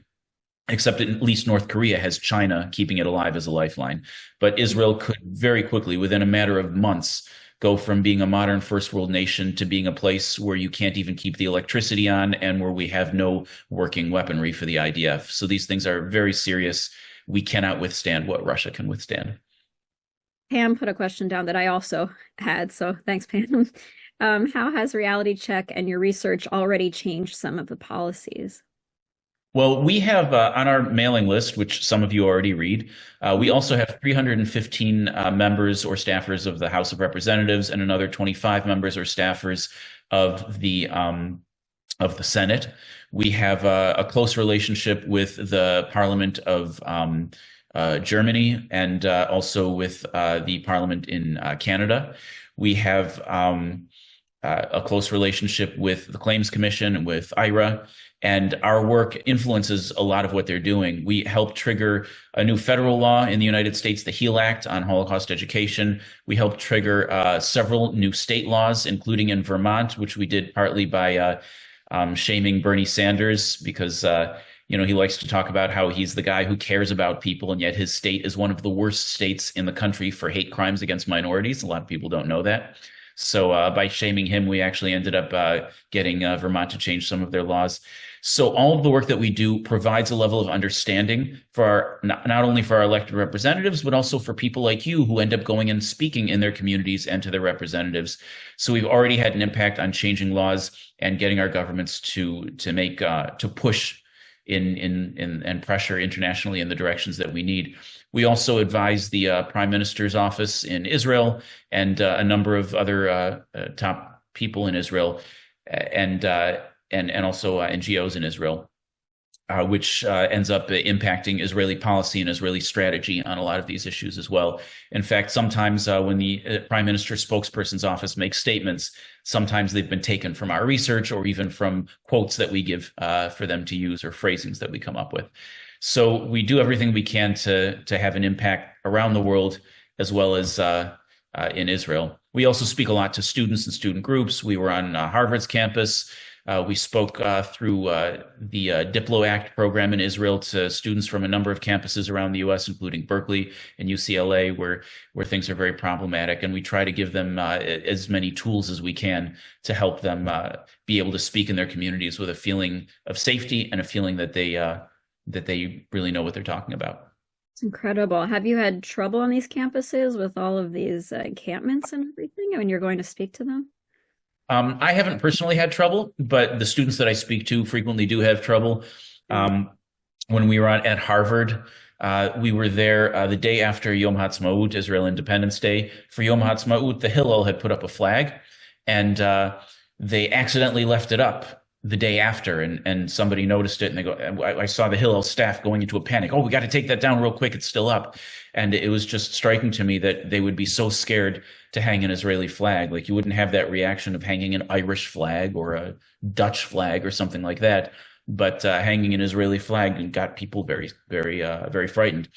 Speaker 7: except at least North Korea has China keeping it alive as a lifeline. But Israel could very quickly, within a matter of months, go from being a modern first world nation to being a place where you can't even keep the electricity on and where we have no working weaponry for the IDF. So these things are very serious. We cannot withstand what Russia can withstand.
Speaker 2: Pam put a question down that I also had, so thanks, Pam. How has RealityCheck and your research already changed some of the policies?
Speaker 7: Well, we have on our mailing list, which some of you already read, we also have 315 members or staffers of the House of Representatives and another 25 members or staffers of the Senate. We have a close relationship with the Parliament of Germany and also with the Parliament in Canada. We have a close relationship with the Claims Commission and with IRA, and our work influences a lot of what they're doing. We helped trigger a new federal law in the United States, the HEAL Act on Holocaust education. We helped trigger several new state laws, including in Vermont, which we did partly by shaming Bernie Sanders because he likes to talk about how he's the guy who cares about people, and yet his state is one of the worst states in the country for hate crimes against minorities. A lot of people don't know that. So by shaming him, we actually ended up getting Vermont to change some of their laws. So all of the work that we do provides a level of understanding for not only for our elected representatives, but also for people like you who end up going and speaking in their communities and to their representatives. So we've already had an impact on changing laws and getting our governments to push and pressure internationally in the directions that we need. We also advise the Prime Minister's office in Israel and a number of other top people in Israel and also NGOs in Israel, which ends up impacting Israeli policy and Israeli strategy on a lot of these issues as well. In fact, sometimes when the Prime Minister's spokesperson's office makes statements, sometimes they've been taken from our research or even from quotes that we give for them to use or phrasings that we come up with. So we do everything we can to have an impact around the world as well as in Israel. We also speak a lot to students and student groups. We were on Harvard's campus. We spoke through the Diplo Act program in Israel to students from a number of campuses around the U.S., including Berkeley and UCLA, where things are very problematic. And we try to give them as many tools as we can to help them be able to speak in their communities with a feeling of safety and a feeling that they really know what they're talking about.
Speaker 2: It's incredible. Have you had trouble on these campuses with all of these encampments and everything when you're going to speak to them?
Speaker 7: I haven't personally had trouble, but the students that I speak to frequently do have trouble. When we were at Harvard, we were there the day after Yom Ha'atzmaut, Israel Independence Day. For Yom Ha'atzmaut, the Hillel had put up a flag, and they accidentally left it up the day after, and somebody noticed it, and they go, I saw the Hillel staff going into a panic. Oh, we got to take that down real quick. It's still up. And it was just striking to me that they would be so scared to hang an Israeli flag. Like you wouldn't have that reaction of hanging an Irish flag or a Dutch flag or something like that. But hanging an Israeli flag got people very, very, very frightened.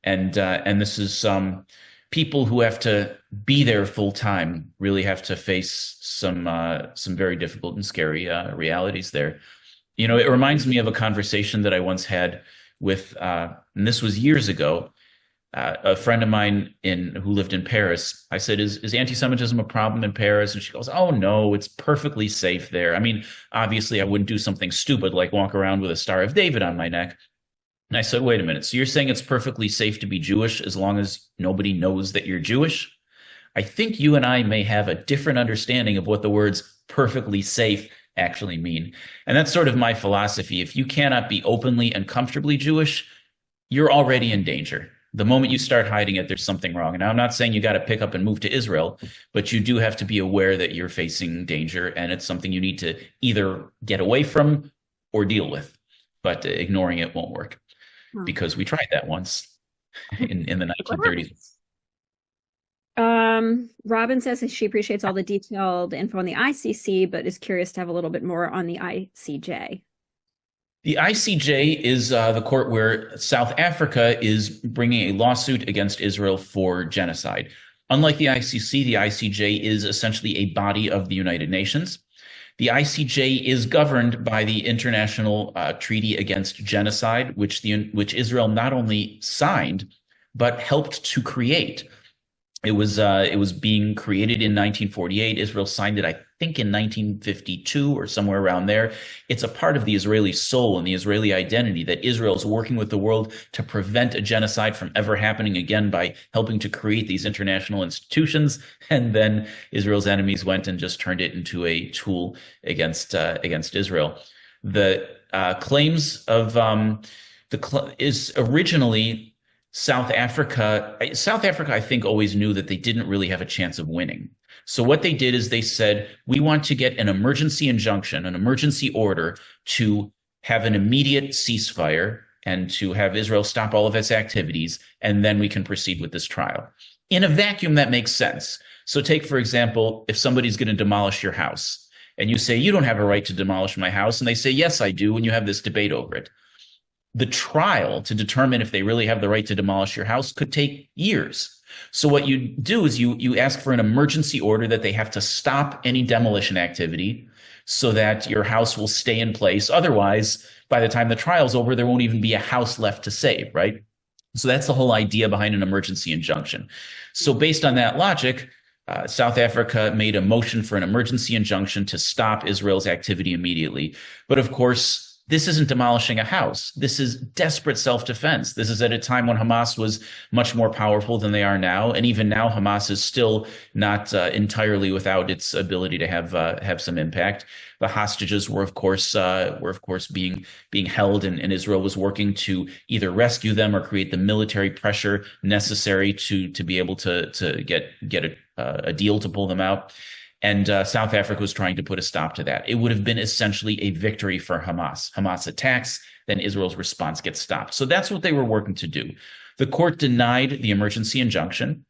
Speaker 7: And this is people who have to be there full time really have to face some very difficult and scary realities there. You know, it reminds me of a conversation that I once had with, and this was years ago, a friend of mine who lived in Paris. I said, is anti-Semitism a problem in Paris? And she goes, oh, no, it's perfectly safe there. I mean, obviously, I wouldn't do something stupid like walk around with a Star of David on my neck. And I said, wait a minute. So you're saying it's perfectly safe to be Jewish as long as nobody knows that you're Jewish? I think you and I may have a different understanding of what the words perfectly safe actually mean. And that's sort of my philosophy. If you cannot be openly and comfortably Jewish, you're already in danger. The moment you start hiding it, there's something wrong. And I'm not saying you got to pick up and move to Israel, but you do have to be aware that you're facing danger, and it's something you need to either get away from or deal with. But ignoring it won't work, because we tried that once in the 1930s.
Speaker 2: Robin says she appreciates all the detailed info on the ICC, but is curious to have a little bit more on the ICJ.
Speaker 7: The ICJ is the court where South Africa is bringing a lawsuit against Israel for genocide. Unlike the ICJ is essentially a body of the United Nations. The ICJ is governed by the International Treaty Against Genocide, which Israel not only signed, but helped to create. It was being created in 1948. Israel signed it, I think, in 1952 or somewhere around there. It's a part of the Israeli soul and the Israeli identity that Israel is working with the world to prevent a genocide from ever happening again by helping to create these international institutions. And then Israel's enemies went and just turned it into a tool against Israel. The claims of is originally South Africa, I think, always knew that they didn't really have a chance of winning. So what they did is they said, we want to get an emergency injunction, an emergency order to have an immediate ceasefire and to have Israel stop all of its activities, and then we can proceed with this trial. In a vacuum, that makes sense. So take, for example, if somebody's going to demolish your house and you say, you don't have a right to demolish my house, and they say, yes, I do, and you have this debate over it. The trial to determine if they really have the right to demolish your house could take years. So what you do is you ask for an emergency order that they have to stop any demolition activity so that your house will stay in place. Otherwise, by the time the trial's over, there won't even be a house left to save, right? So that's the whole idea behind an emergency injunction. So based on that logic, South Africa made a motion for an emergency injunction to stop Israel's activity immediately. But of course, this isn't demolishing a house. This is desperate self-defense. This is at a time when Hamas was much more powerful than they are now. And even now, Hamas is still not entirely without its ability to have some impact. The hostages were, of course, being held, and Israel was working to either rescue them or create the military pressure necessary to be able to get a deal to pull them out. And South Africa was trying to put a stop to that. It would have been essentially a victory for Hamas. Hamas attacks, then Israel's response gets stopped. So that's what they were working to do. The court denied the emergency injunction.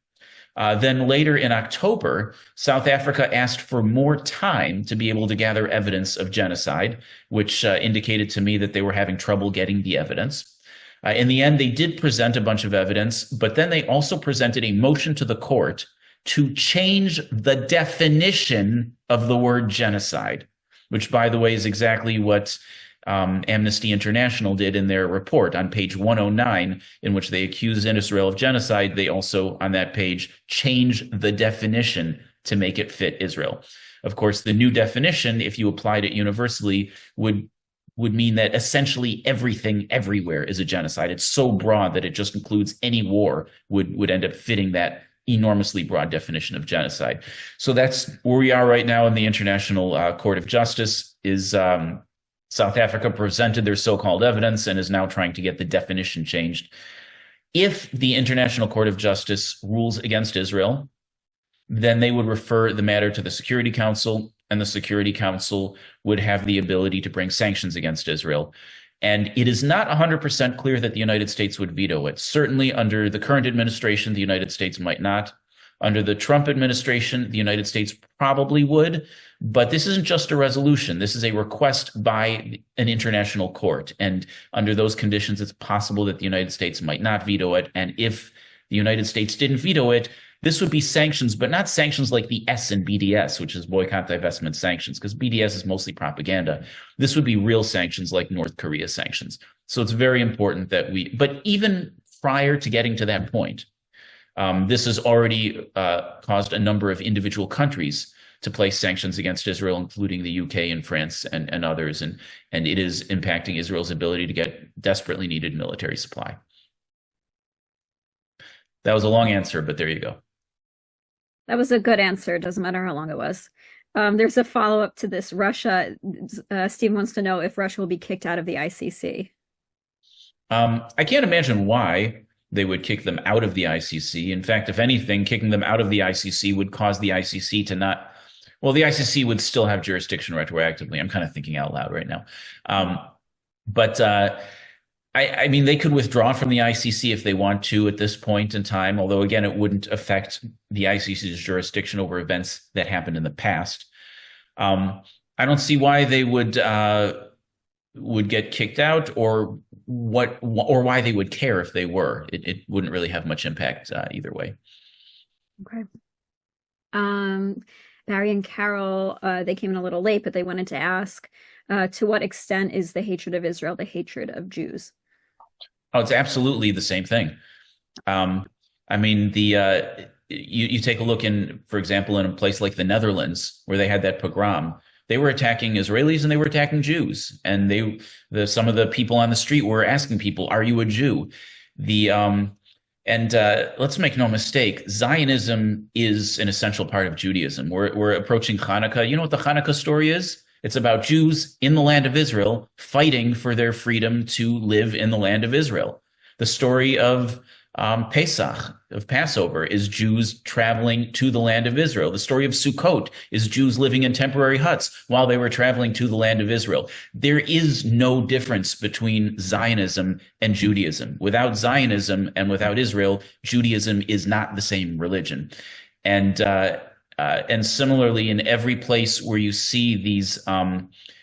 Speaker 7: Then later in October, South Africa asked for more time to be able to gather evidence of genocide, which indicated to me that they were having trouble getting the evidence. In the end, they did present a bunch of evidence, but then they also presented a motion to the court to change the definition of the word genocide, which, by the way, is exactly what Amnesty International did in their report on page 109, in which they accused Israel of genocide. They also, on that page, changed the definition to make it fit Israel. Of course, the new definition, if you applied it universally, would mean that essentially everything everywhere is a genocide. It's so broad that it just includes any war would end up fitting that enormously broad definition of genocide. So that's where we are right now in the International Court of Justice. Is South Africa presented their so-called evidence and is now trying to get the definition changed. If the International Court of Justice rules against Israel, then they would refer the matter to the Security Council, and the Security Council would have the ability to bring sanctions against Israel. And it is not 100% clear that the United States would veto it. Certainly under the current administration, the United States might not. Under the Trump administration, the United States probably would. But this isn't just a resolution. This is a request by an international court. And under those conditions, it's possible that the United States might not veto it. And if The United States didn't veto it. This would be sanctions, but not sanctions like the S in BDS, which is boycott, divestment, sanctions, because BDS is mostly propaganda. This would be real sanctions like North Korea sanctions. So it's very important that but even prior to getting to that point, this has already caused a number of individual countries to place sanctions against Israel, including the UK and France and others. And it is impacting Israel's ability to get desperately needed military supply. That was a long answer, but there you go.
Speaker 2: That was a good answer. It doesn't matter how long it was. There's a follow-up to this. Russia, Steve wants to know if Russia will be kicked out of the ICC.
Speaker 7: I can't imagine why they would kick them out of the ICC. In fact, if anything, kicking them out of the ICC would cause the ICC to not, well, the ICC would still have jurisdiction retroactively. I'm kind of thinking out loud right now. I mean, they could withdraw from the ICC if they want to at this point in time, although, again, it wouldn't affect the ICC's jurisdiction over events that happened in the past. I don't see why they would get kicked out or why they would care if they were. It wouldn't really have much impact either way.
Speaker 2: Okay. Barry and Carol, they came in a little late, but they wanted to ask, to what extent is the hatred of Israel the hatred of Jews?
Speaker 7: Oh, it's absolutely the same thing. I mean, you take a look for example, in a place like the Netherlands, where they had that pogrom. They were attacking Israelis and they were attacking Jews. And some of the people on the street were asking people, "Are you a Jew?" Let's make no mistake, Zionism is an essential part of Judaism. We're approaching Hanukkah. You know what the Hanukkah story is? It's about Jews in the land of Israel fighting for their freedom to live in the land of Israel. The story of Pesach, of Passover, is Jews traveling to the land of Israel. The story of Sukkot is Jews living in temporary huts while they were traveling to the land of Israel. There is no difference between Zionism and Judaism. Without Zionism and without Israel, Judaism is not the same religion. And similarly, in every place where you see these,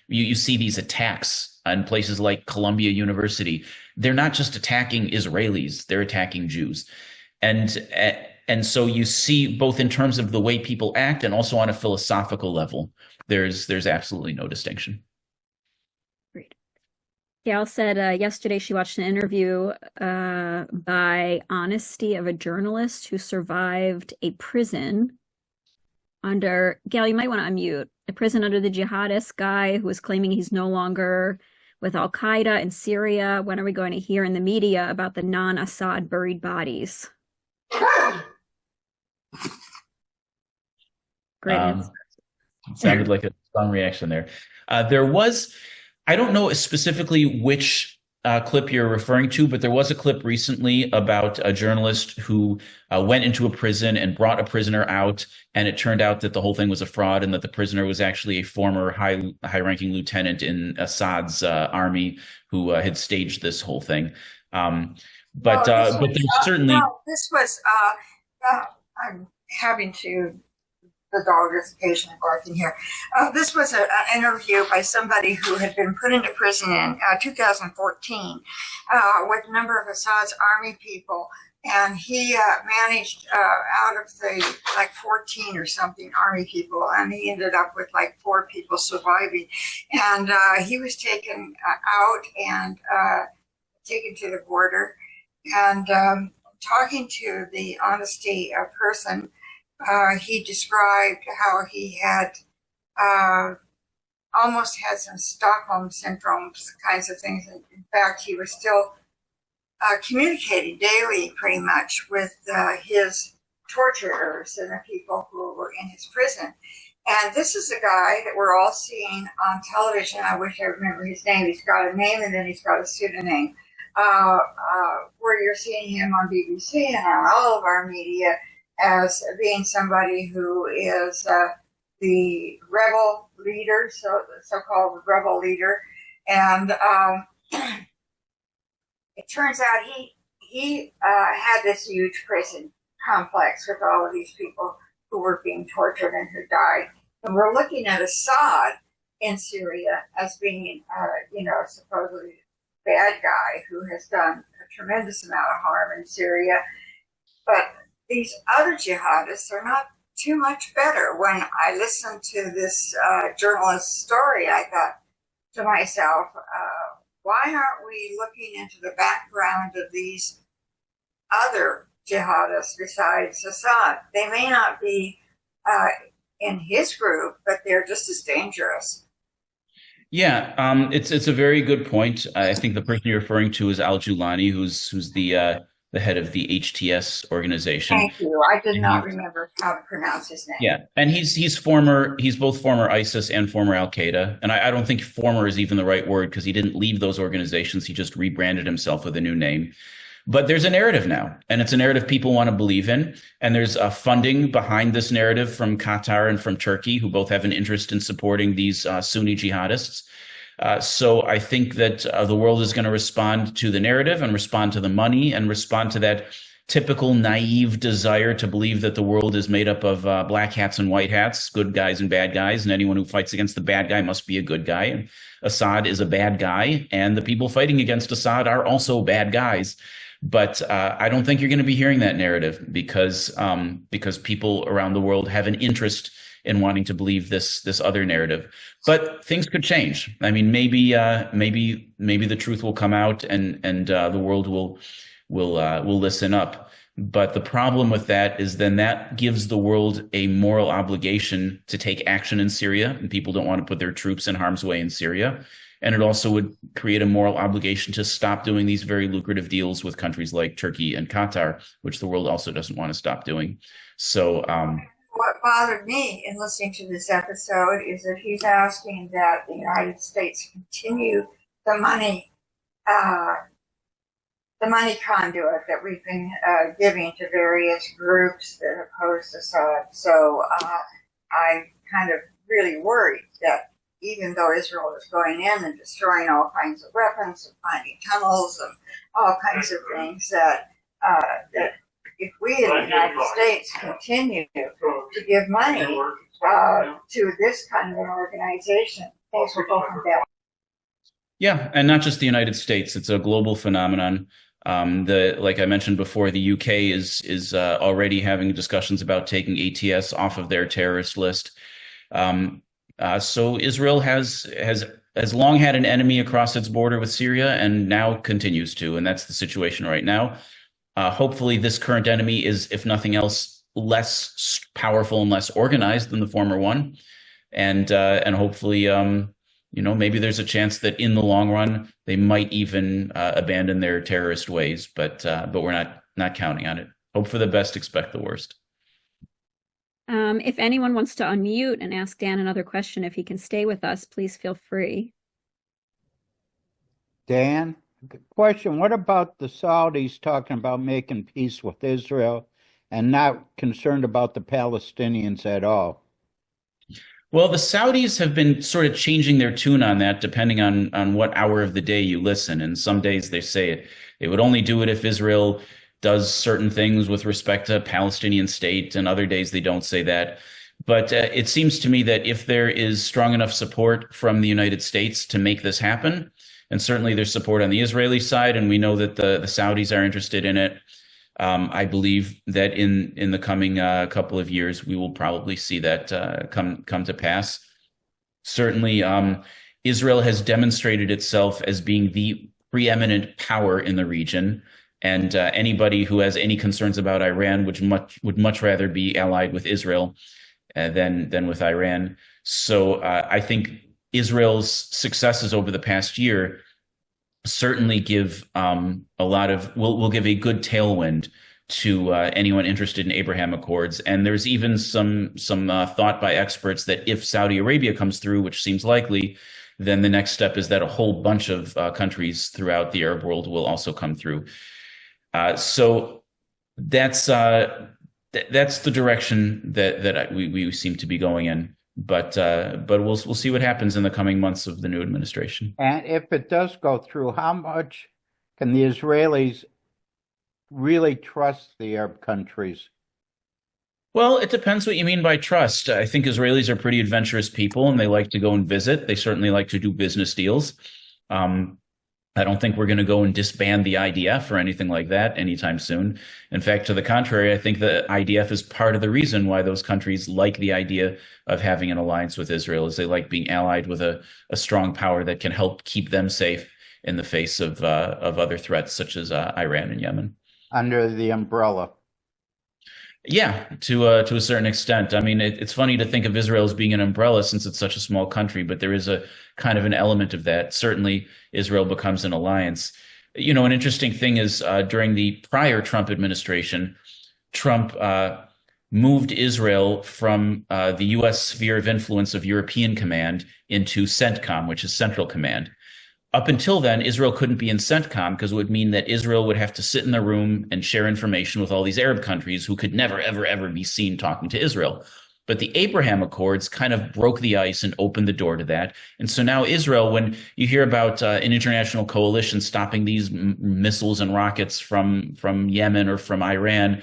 Speaker 7: you see these attacks in places like Columbia University, they're not just attacking Israelis; they're attacking Jews, and so you see both in terms of the way people act and also on a philosophical level, there's absolutely no distinction.
Speaker 2: Great. Gail said yesterday she watched an interview by Honesty of a journalist who survived a prison under, Gail, you might want to unmute, a prison under the jihadist guy who was claiming he's no longer with Al-Qaeda in Syria. When are we going to hear in the media about the non-Assad buried bodies? Great.
Speaker 7: Sounded like a strong reaction there. There was, I don't know specifically which clip you're referring to, but there was a clip recently about a journalist who went into a prison and brought a prisoner out, and it turned out that the whole thing was a fraud and that the prisoner was actually a former high-ranking lieutenant in Assad's army who had staged this whole thing. But there's certainly...
Speaker 8: No, this was, I'm having to, the dog is occasionally barking here. This was an interview by somebody who had been put into prison in 2014 with a number of Assad's army people. And he managed out of the 14 or something army people, and he ended up with 4 people surviving. And he was taken out and taken to the border. And talking to the Honesty person, he described how he had almost had some Stockholm syndrome kinds of things. In fact, he was still communicating daily pretty much with his torturers and the people who were in his prison. And this is a guy that we're all seeing on television. I wish I remember his name. He's got a name and then he's got a pseudonym. Where you're seeing him on BBC and on all of our media as being somebody who is the rebel leader, so-called rebel leader. And it turns out he had this huge prison complex with all of these people who were being tortured and who died. And we're looking at Assad in Syria as being, supposedly bad guy who has done a tremendous amount of harm in Syria. But these other jihadists are not too much better. When I listened to this journalist's story, I thought to myself, why aren't we looking into the background of these other jihadists besides Assad? They may not be in his group, but they're just as dangerous.
Speaker 7: Yeah, it's a very good point. I think the person you're referring to is Al Julani, who's the head of the HTS organization.
Speaker 8: Thank you. I did not remember how to pronounce his name.
Speaker 7: Yeah, and he's both former ISIS and former Al Qaeda, and I don't think former is even the right word because he didn't leave those organizations. He just rebranded himself with a new name. But there's a narrative now, and it's a narrative people want to believe in. And there's funding behind this narrative from Qatar and from Turkey, who both have an interest in supporting these Sunni jihadists. So I think that the world is going to respond to the narrative and respond to the money and respond to that typical naive desire to believe that the world is made up of black hats and white hats, good guys and bad guys, and anyone who fights against the bad guy must be a good guy. And Assad is a bad guy, and the people fighting against Assad are also bad guys. But I don't think you're going to be hearing that narrative because people around the world have an interest in wanting to believe this other narrative. But things could change. I mean, maybe the truth will come out and the world will listen up. But the problem with that is then that gives the world a moral obligation to take action in Syria, and people don't want to put their troops in harm's way in Syria. And it also would create a moral obligation to stop doing these very lucrative deals with countries like Turkey and Qatar, which the world also doesn't want to stop doing. So
Speaker 8: what bothered me in listening to this episode is that he's asking that the United States continue the money conduit that we've been giving to various groups that oppose Assad. So I kind of really worried that even though Israel is going in and destroying all kinds of weapons and finding tunnels and all kinds of things, that if we in the United States continue to give money to this kind of an organization, things will go from bad.
Speaker 7: yeah, and not just the United States; it's a global phenomenon. Like I mentioned before, the UK is already having discussions about taking ATS off of their terrorist list. So Israel has long had an enemy across its border with Syria and now continues to, and that's the situation right now. Hopefully this current enemy is, if nothing else, less powerful and less organized than the former one. And hopefully, maybe there's a chance that in the long run, they might even abandon their terrorist ways, but we're not counting on it. Hope for the best, expect the worst.
Speaker 2: If anyone wants to unmute and ask Dan another question, if he can stay with us, please feel free.
Speaker 9: Dan, question, what about the Saudis talking about making peace with Israel and not concerned about the Palestinians at all?
Speaker 7: Well, the Saudis have been sort of changing their tune on that depending on what hour of the day you listen. And some days they say they would only do it if Israel does certain things with respect to Palestinian state, and other days they don't say that. But it seems to me that if there is strong enough support from the United States to make this happen, and certainly there's support on the Israeli side, and we know that the Saudis are interested in it, I believe that in the coming couple of years, we will probably see that come to pass. Certainly, Israel has demonstrated itself as being the preeminent power in the region. And anybody who has any concerns about Iran would much rather be allied with Israel than with Iran. So I think Israel's successes over the past year certainly give will give a good tailwind to anyone interested in Abraham Accords. And there's even some thought by experts that if Saudi Arabia comes through, which seems likely, then the next step is that a whole bunch of countries throughout the Arab world will also come through. So that's the direction that we seem to be going in, but we'll see what happens in the coming months of the new administration.
Speaker 9: And if it does go through, how much can the Israelis really trust the Arab countries?
Speaker 7: Well, it depends what you mean by trust. I think Israelis are pretty adventurous people, and they like to go and visit. They certainly like to do business deals. I don't think we're going to go and disband the IDF or anything like that anytime soon. In fact, to the contrary, I think the IDF is part of the reason why those countries like the idea of having an alliance with Israel, is they like being allied with a strong power that can help keep them safe in the face of other threats such as Iran and Yemen.
Speaker 9: Under the umbrella.
Speaker 7: Yeah, to a certain extent. I mean, it's funny to think of Israel as being an umbrella since it's such a small country, but there is a kind of an element of that. Certainly, Israel becomes an alliance. You know, an interesting thing is during the prior Trump administration, Trump moved Israel from the U.S. sphere of influence of European Command into CENTCOM, which is Central Command. Up until then, Israel couldn't be in CENTCOM because it would mean that Israel would have to sit in the room and share information with all these Arab countries who could never, ever, ever be seen talking to Israel. But the Abraham Accords kind of broke the ice and opened the door to that. And so now Israel, when you hear about an international coalition stopping these missiles and rockets from Yemen or from Iran,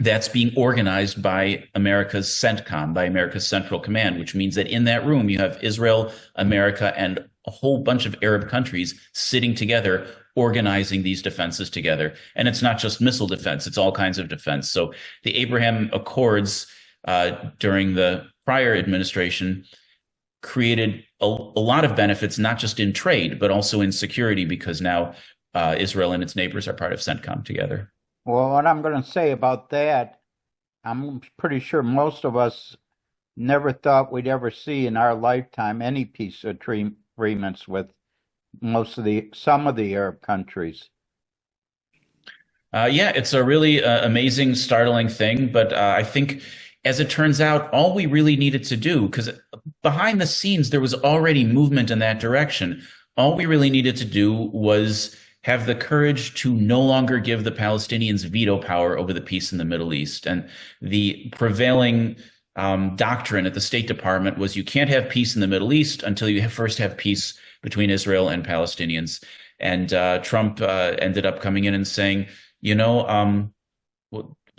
Speaker 7: that's being organized by America's CENTCOM, by America's Central Command, which means that in that room you have Israel, America, and a whole bunch of Arab countries sitting together, organizing these defenses together. And it's not just missile defense, it's all kinds of defense. So the Abraham Accords during the prior administration created a lot of benefits, not just in trade, but also in security, because now Israel and its neighbors are part of CENTCOM together.
Speaker 9: Well, what I'm going to say about that, I'm pretty sure most of us never thought we'd ever see in our lifetime any peace agreements with some of the Arab countries.
Speaker 7: Yeah, it's a really amazing, startling thing. But I think, as it turns out, all we really needed to do, because behind the scenes, there was already movement in that direction. All we really needed to do was have the courage to no longer give the Palestinians veto power over the peace in the Middle East. And the prevailing doctrine at the State Department was you can't have peace in the Middle East until you first have peace between Israel and Palestinians. And Trump ended up coming in and saying, well,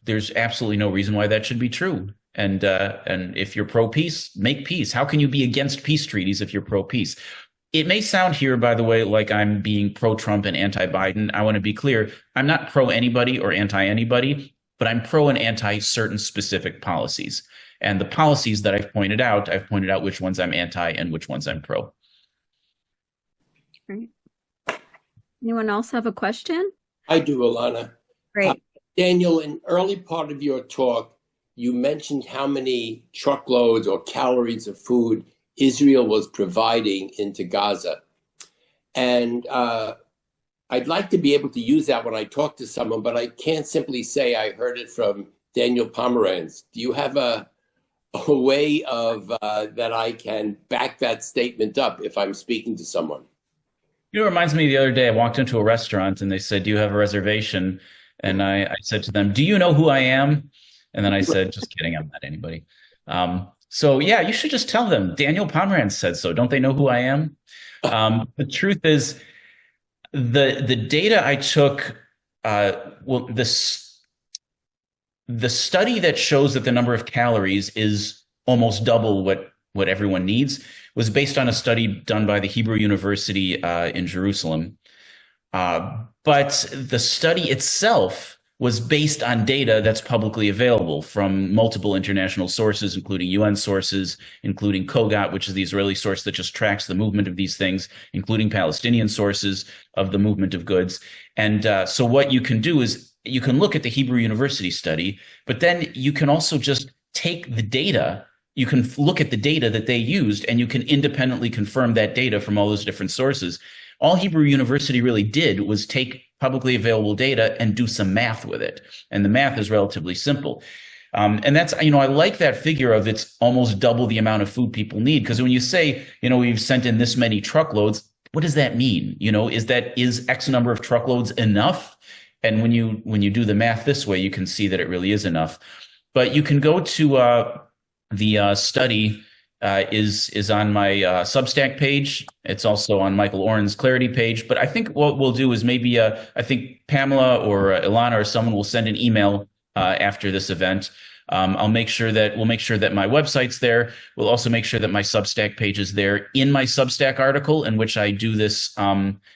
Speaker 7: there's absolutely no reason why that should be true. And if you're pro-peace, make peace. How can you be against peace treaties if you're pro-peace? It may sound here, by the way, like I'm being pro-Trump and anti-Biden. I want to be clear. I'm not pro-anybody or anti-anybody, but I'm pro and anti-certain specific policies. And the policies that I've pointed out which ones I'm anti and which ones I'm pro.
Speaker 2: Great. Anyone else have a question?
Speaker 4: I do, Alana.
Speaker 2: Great.
Speaker 4: Daniel, in early part of your talk, you mentioned how many truckloads or calories of food Israel was providing into Gaza. And I'd like to be able to use that when I talk to someone, but I can't simply say I heard it from Daniel Pomerantz. Do you have a way of that I can back that statement up if I'm speaking to someone?
Speaker 7: You know, it reminds me, the other day I walked into a restaurant and they said, "Do you have a reservation?" And I said to them, "Do you know who I am?" And then I said, "Just kidding, I'm not anybody." So yeah, you should just tell them. Daniel Pomerantz said so. Don't they know who I am? The truth is, the data I took, the study that shows that the number of calories is almost double what everyone needs was based on a study done by the Hebrew University in Jerusalem. But the study itself was based on data that's publicly available from multiple international sources, including UN sources, including COGAT, which is the Israeli source that just tracks the movement of these things, including Palestinian sources of the movement of goods. And so what you can do is you can look at the Hebrew University study, but then you can also just take the data. You can look at the data that they used, and you can independently confirm that data from all those different sources. All Hebrew University really did was take publicly available data and do some math with it. And the math is relatively simple. And that's, I like that figure of it's almost double the amount of food people need. Because when you say, we've sent in this many truckloads, what does that mean? Is X number of truckloads enough? And when you do the math this way, you can see that it really is enough. But you can go to the study is on my Substack page. It's also on Michael Oren's Clarity page. But I think what we'll do is maybe I think Pamela or Ilana or someone will send an email after this event We'll make sure that my website's there. We'll also make sure that my Substack page is there. In my Substack article in which I do this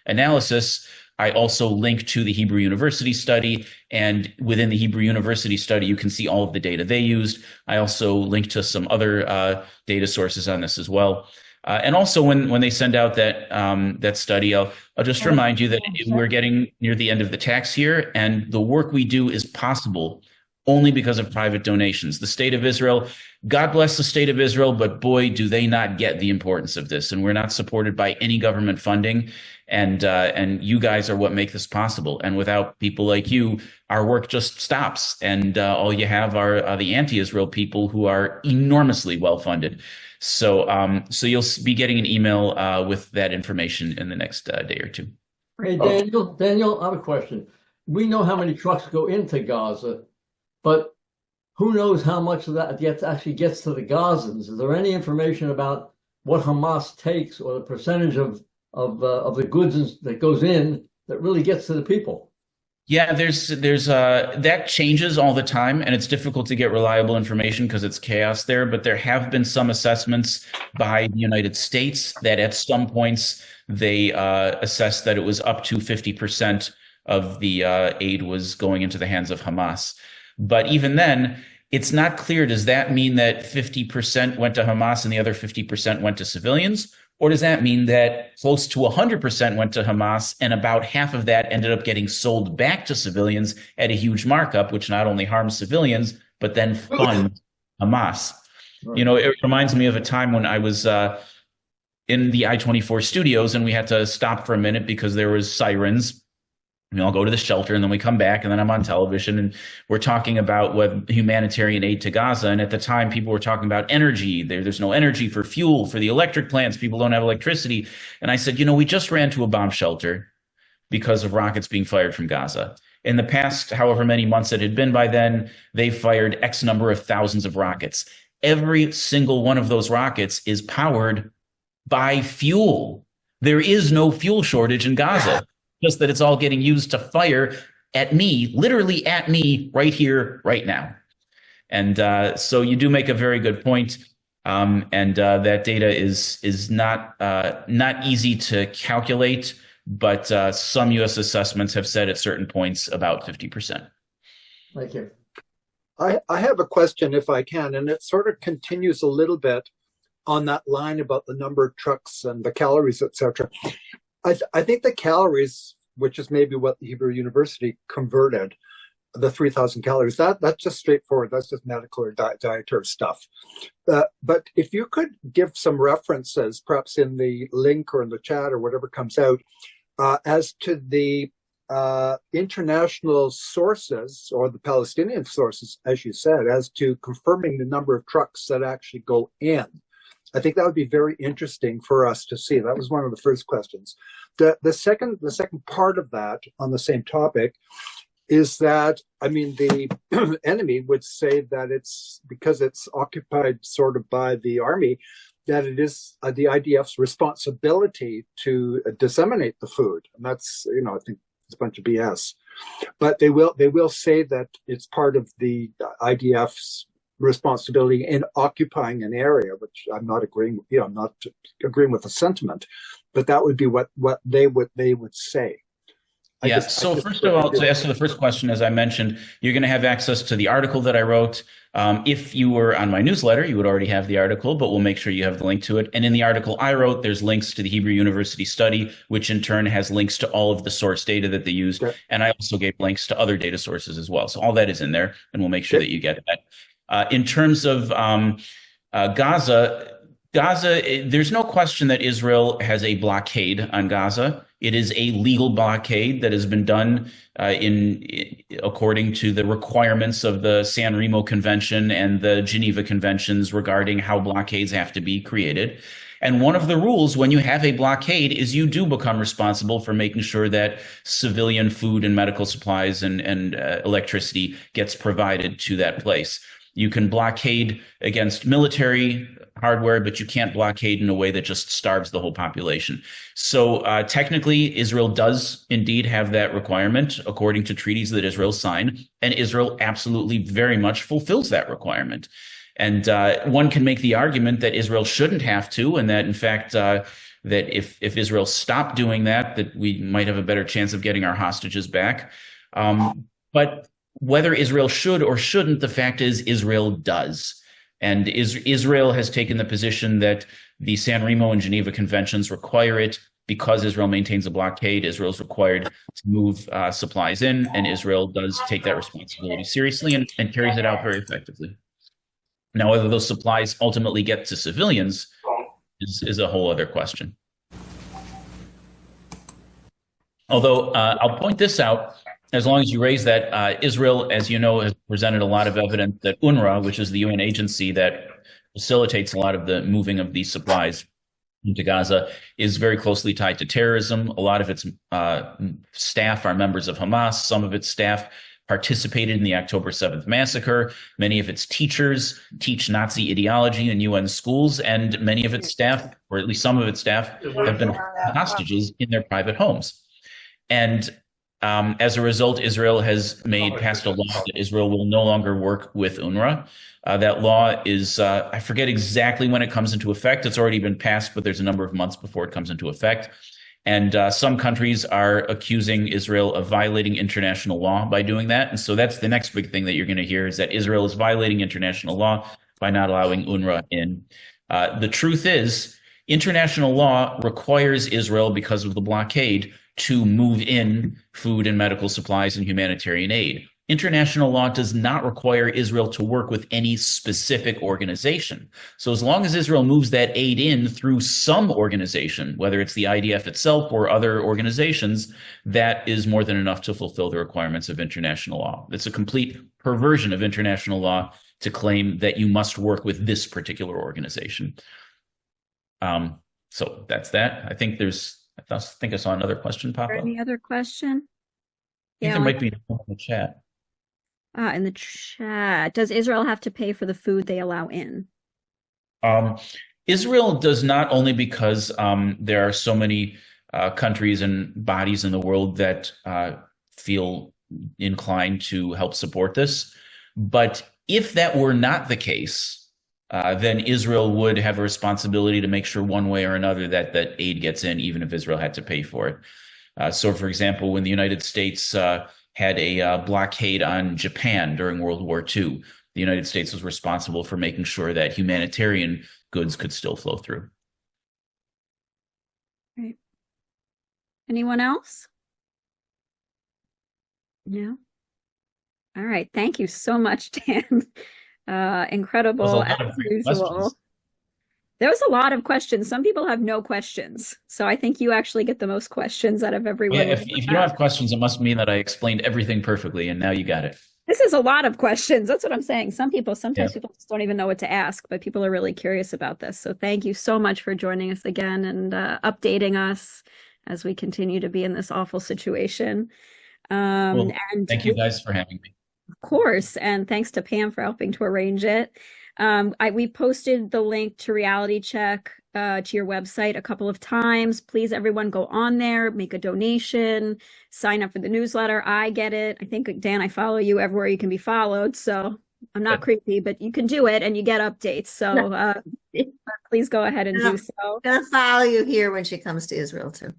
Speaker 7: analysis, I also link to the Hebrew University study, and within the Hebrew University study, you can see all of the data they used. I also link to some other data sources on this as well. And also, when they send out that study, I'll just remind you that we're getting near the end of the tax year, and the work we do is possible only because of private donations. The State of Israel, God bless the State of Israel, but boy, do they not get the importance of this. And we're not supported by any government funding. And you guys are what make this possible. And without people like you, our work just stops. And all you have are the anti-Israel people who are enormously well-funded. So you'll be getting an email with that information in the next day or two.
Speaker 10: Hey, Daniel, I have a question. We know how many trucks go into Gaza, but who knows how much of that actually gets to the Gazans? Is there any information about what Hamas takes, or the percentage of the goods that goes in that really gets to the people?
Speaker 7: Yeah, there's that changes all the time, and it's difficult to get reliable information because it's chaos there. But there have been some assessments by the United States that at some points they assessed that it was up to 50% of the aid was going into the hands of Hamas. But even then, it's not clear. Does that mean that 50% went to Hamas and the other 50% went to civilians? Or does that mean that close to 100% went to Hamas and about half of that ended up getting sold back to civilians at a huge markup, which not only harms civilians, but then funds Hamas? Right. You know, it reminds me of a time when I was in the I-24 studios and we had to stop for a minute because there was sirens. We all go to the shelter and then we come back, and then I'm on television and we're talking about what humanitarian aid to Gaza. And at the time, people were talking about energy. There's no energy for fuel for the electric plants. People don't have electricity. And I said, you know, we just ran to a bomb shelter because of rockets being fired from Gaza. In the past, however many months it had been by then, they fired X number of thousands of rockets. Every single one of those rockets is powered by fuel. There is no fuel shortage in Gaza. Just that it's all getting used to fire at me, literally at me, right here, right now. And so you do make a very good point. And that data is not easy to calculate, but some U.S. assessments have said at certain points about 50%.
Speaker 10: Thank you.
Speaker 11: I have a question, if I can, and it sort of continues a little bit on that line about the number of trucks and the calories, etc. I think the calories, which is maybe what the Hebrew University converted, the 3,000 calories, that's just straightforward. That's just medical or dietary stuff. But if you could give some references, perhaps in the link or in the chat or whatever comes out, as to the international sources or the Palestinian sources, as you said, as to confirming the number of trucks that actually go in. I think that would be very interesting for us to see. That was one of the first questions. The second part of that on the same topic is that, I mean, the enemy would say that it's because it's occupied sort of by the army, that it is the IDF's responsibility to disseminate the food. And that's, you know, I think it's a bunch of BS. But they will say that it's part of the IDF's responsibility in occupying an area, which I'm not agreeing with. You know, I'm not agreeing with the sentiment, but that would be what they would say.
Speaker 7: So first of all, to answer the first question, as I mentioned, you're going to have access to the article that I wrote. If you were on my newsletter, you would already have the article, but we'll make sure you have the link to it. And in the article I wrote, there's links to the Hebrew University study, which in turn has links to all of the source data that they used. Okay. And I also gave links to other data sources as well. So all that is in there, and we'll make sure that you get that. In terms of Gaza, there's no question that Israel has a blockade on Gaza. It is a legal blockade that has been done according to the requirements of the San Remo Convention and the Geneva Conventions regarding how blockades have to be created. And one of the rules when you have a blockade is you do become responsible for making sure that civilian food and medical supplies and electricity gets provided to that place. You can blockade against military hardware, but you can't blockade in a way that just starves the whole population. So technically, Israel does indeed have that requirement according to treaties that Israel signed, and Israel absolutely very much fulfills that requirement. And one can make the argument that Israel shouldn't have to, and that in fact, that if Israel stopped doing that, that we might have a better chance of getting our hostages back. But whether Israel should or shouldn't, the fact is Israel does. And Israel has taken the position that the San Remo and Geneva Conventions require it. Because Israel maintains a blockade, Israel is required to move supplies in, and Israel does take that responsibility seriously and carries it out very effectively. Now, whether those supplies ultimately get to civilians is a whole other question. Although I'll point this out, as long as you raise that, Israel, as you know, has presented a lot of evidence that UNRWA, which is the UN agency that facilitates a lot of the moving of these supplies into Gaza, is very closely tied to terrorism. A lot of its staff are members of Hamas. Some of its staff participated in the October 7th massacre. Many of its teachers teach Nazi ideology in UN schools, and many of its staff, or at least some of its staff, have been hostages in their private homes. And as a result, Israel has passed a law that Israel will no longer work with UNRWA. That law is, I forget exactly when it comes into effect. It's already been passed, but there's a number of months before it comes into effect. And some countries are accusing Israel of violating international law by doing that. And so that's the next big thing that you're going to hear, is that Israel is violating international law by not allowing UNRWA in. The truth is, international law requires Israel, because of the blockade, to move in food and medical supplies and humanitarian aid. International law does not require Israel to work with any specific organization. So as long as Israel moves that aid in through some organization, whether it's the IDF itself or other organizations, that is more than enough to fulfill the requirements of international law. It's a complete perversion of international law to claim that you must work with this particular organization. So that's that. I think I saw another question pop up.
Speaker 2: Any other question?
Speaker 7: I think there might be one in the chat.
Speaker 2: In the chat, does Israel have to pay for the food they allow in?
Speaker 7: Israel does not, only because there are so many countries and bodies in the world that feel inclined to help support this. But if that were not the case, then Israel would have a responsibility to make sure one way or another that aid gets in, even if Israel had to pay for it. So, for example, when the United States had a blockade on Japan during World War II, the United States was responsible for making sure that humanitarian goods could still flow through.
Speaker 2: Right. Anyone else? No? All right. Thank you so much, Dan. Incredible as usual. There was a lot of questions. Some people have no questions. So I think you actually get the most questions out of everyone.
Speaker 7: Yeah, if you don't have questions, it must mean that I explained everything perfectly, and now you got it.
Speaker 2: This is a lot of questions. That's what I'm saying. Sometimes people just don't even know what to ask, but people are really curious about this. So thank you so much for joining us again and updating us as we continue to be in this awful situation.
Speaker 7: And thank you guys for having me.
Speaker 2: Of course. And thanks to Pam for helping to arrange it. We posted the link to RealityCheck to your website a couple of times. Please, everyone, go on there, make a donation, sign up for the newsletter. I get it. I think, Dan, I follow you everywhere you can be followed. So I'm not creepy, but you can do it and you get updates. So please go ahead and do so.
Speaker 3: I'm going to follow you here when she comes to Israel, too.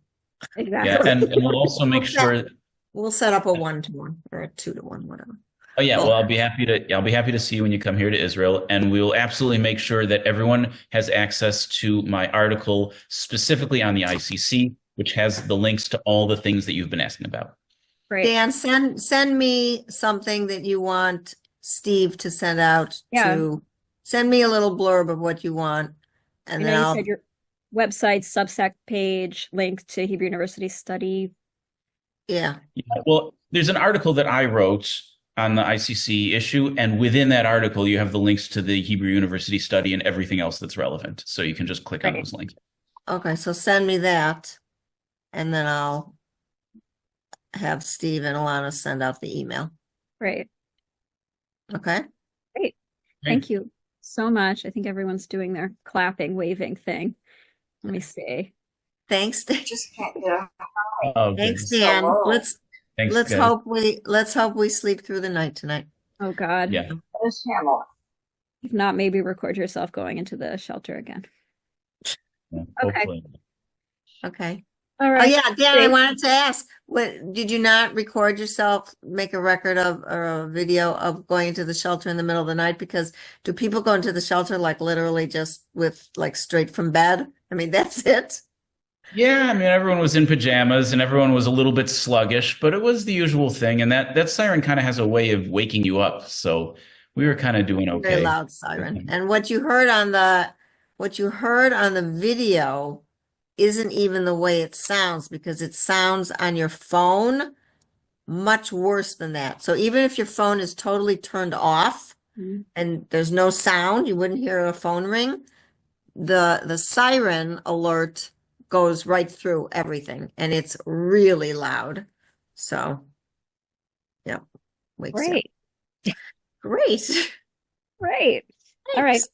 Speaker 2: Exactly.
Speaker 7: Yeah, and we'll also make sure
Speaker 3: we'll set up a 1-to-1 or a 2-to-1, whatever.
Speaker 7: Oh yeah, well, I'll be happy to see you when you come here to Israel, and we will absolutely make sure that everyone has access to my article specifically on the ICC, which has the links to all the things that you've been asking about.
Speaker 2: Great.
Speaker 3: Dan, send me something that you want Steve to send out to. Send me a little blurb of what you want, and then I'll. You said
Speaker 2: your website, Substack page, link to Hebrew University study.
Speaker 3: Yeah.
Speaker 7: Well, there's an article that I wrote on the ICC issue, and within that article, you have the links to the Hebrew University study and everything else that's relevant. So you can just click on those links.
Speaker 3: Okay, so send me that, and then I'll have Steve and Alana send out the email.
Speaker 2: Right.
Speaker 3: Okay.
Speaker 2: Great. Thank you so much. I think everyone's doing their clapping, waving thing. Let me see.
Speaker 3: Thanks, Dan.
Speaker 8: Just can't get a
Speaker 7: Oh,
Speaker 3: Thanks,
Speaker 7: goodness.
Speaker 3: Dan.
Speaker 8: Hello.
Speaker 7: Thanks,
Speaker 3: Let's
Speaker 7: guys.
Speaker 3: hope we sleep through the night tonight.
Speaker 2: Oh God.
Speaker 7: Yeah.
Speaker 8: There's Pamela.
Speaker 2: If not, maybe record yourself going into the shelter again.
Speaker 7: Yeah,
Speaker 2: Okay.
Speaker 7: hopefully.
Speaker 3: Okay.
Speaker 2: All
Speaker 3: Oh
Speaker 2: right.
Speaker 3: yeah, Dan, I wanted to ask, what did you not record yourself, make a record of or a video of going into the shelter in the middle of the night? Because do people go into the shelter like literally just with like straight from bed? I mean, that's it.
Speaker 7: Yeah, I mean, everyone was in pajamas and everyone was a little bit sluggish, but it was the usual thing. And that siren kind of has a way of waking you up. So we were kind of doing
Speaker 3: Very
Speaker 7: okay.
Speaker 3: loud siren. And what you heard on the video isn't even the way it sounds, because it sounds on your phone much worse than that. So even if your phone is totally turned off and there's no sound, you wouldn't hear a phone ring, the siren alert goes right through everything, and it's really loud. So yeah, wakes you up.
Speaker 2: Great.
Speaker 3: Great.
Speaker 2: All right.
Speaker 3: Thanks.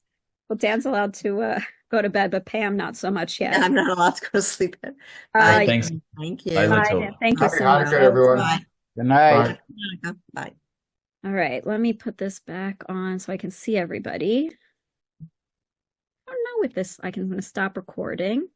Speaker 2: Well, Dan's allowed to go to bed, but Pam not so much yet.
Speaker 3: Yeah, I'm not allowed to go to sleep yet. Bye.
Speaker 7: Thanks.
Speaker 3: Thank you.
Speaker 7: Bye,
Speaker 2: Bye,
Speaker 7: Lito.
Speaker 2: Dan. Thank you
Speaker 11: Happy
Speaker 2: so much.
Speaker 11: Hanukkah, everyone.
Speaker 3: Bye.
Speaker 9: Good night.
Speaker 11: Bye.
Speaker 3: Bye.
Speaker 2: All right, let me put this back on so I can see everybody. I don't know if this, I'm going to stop recording.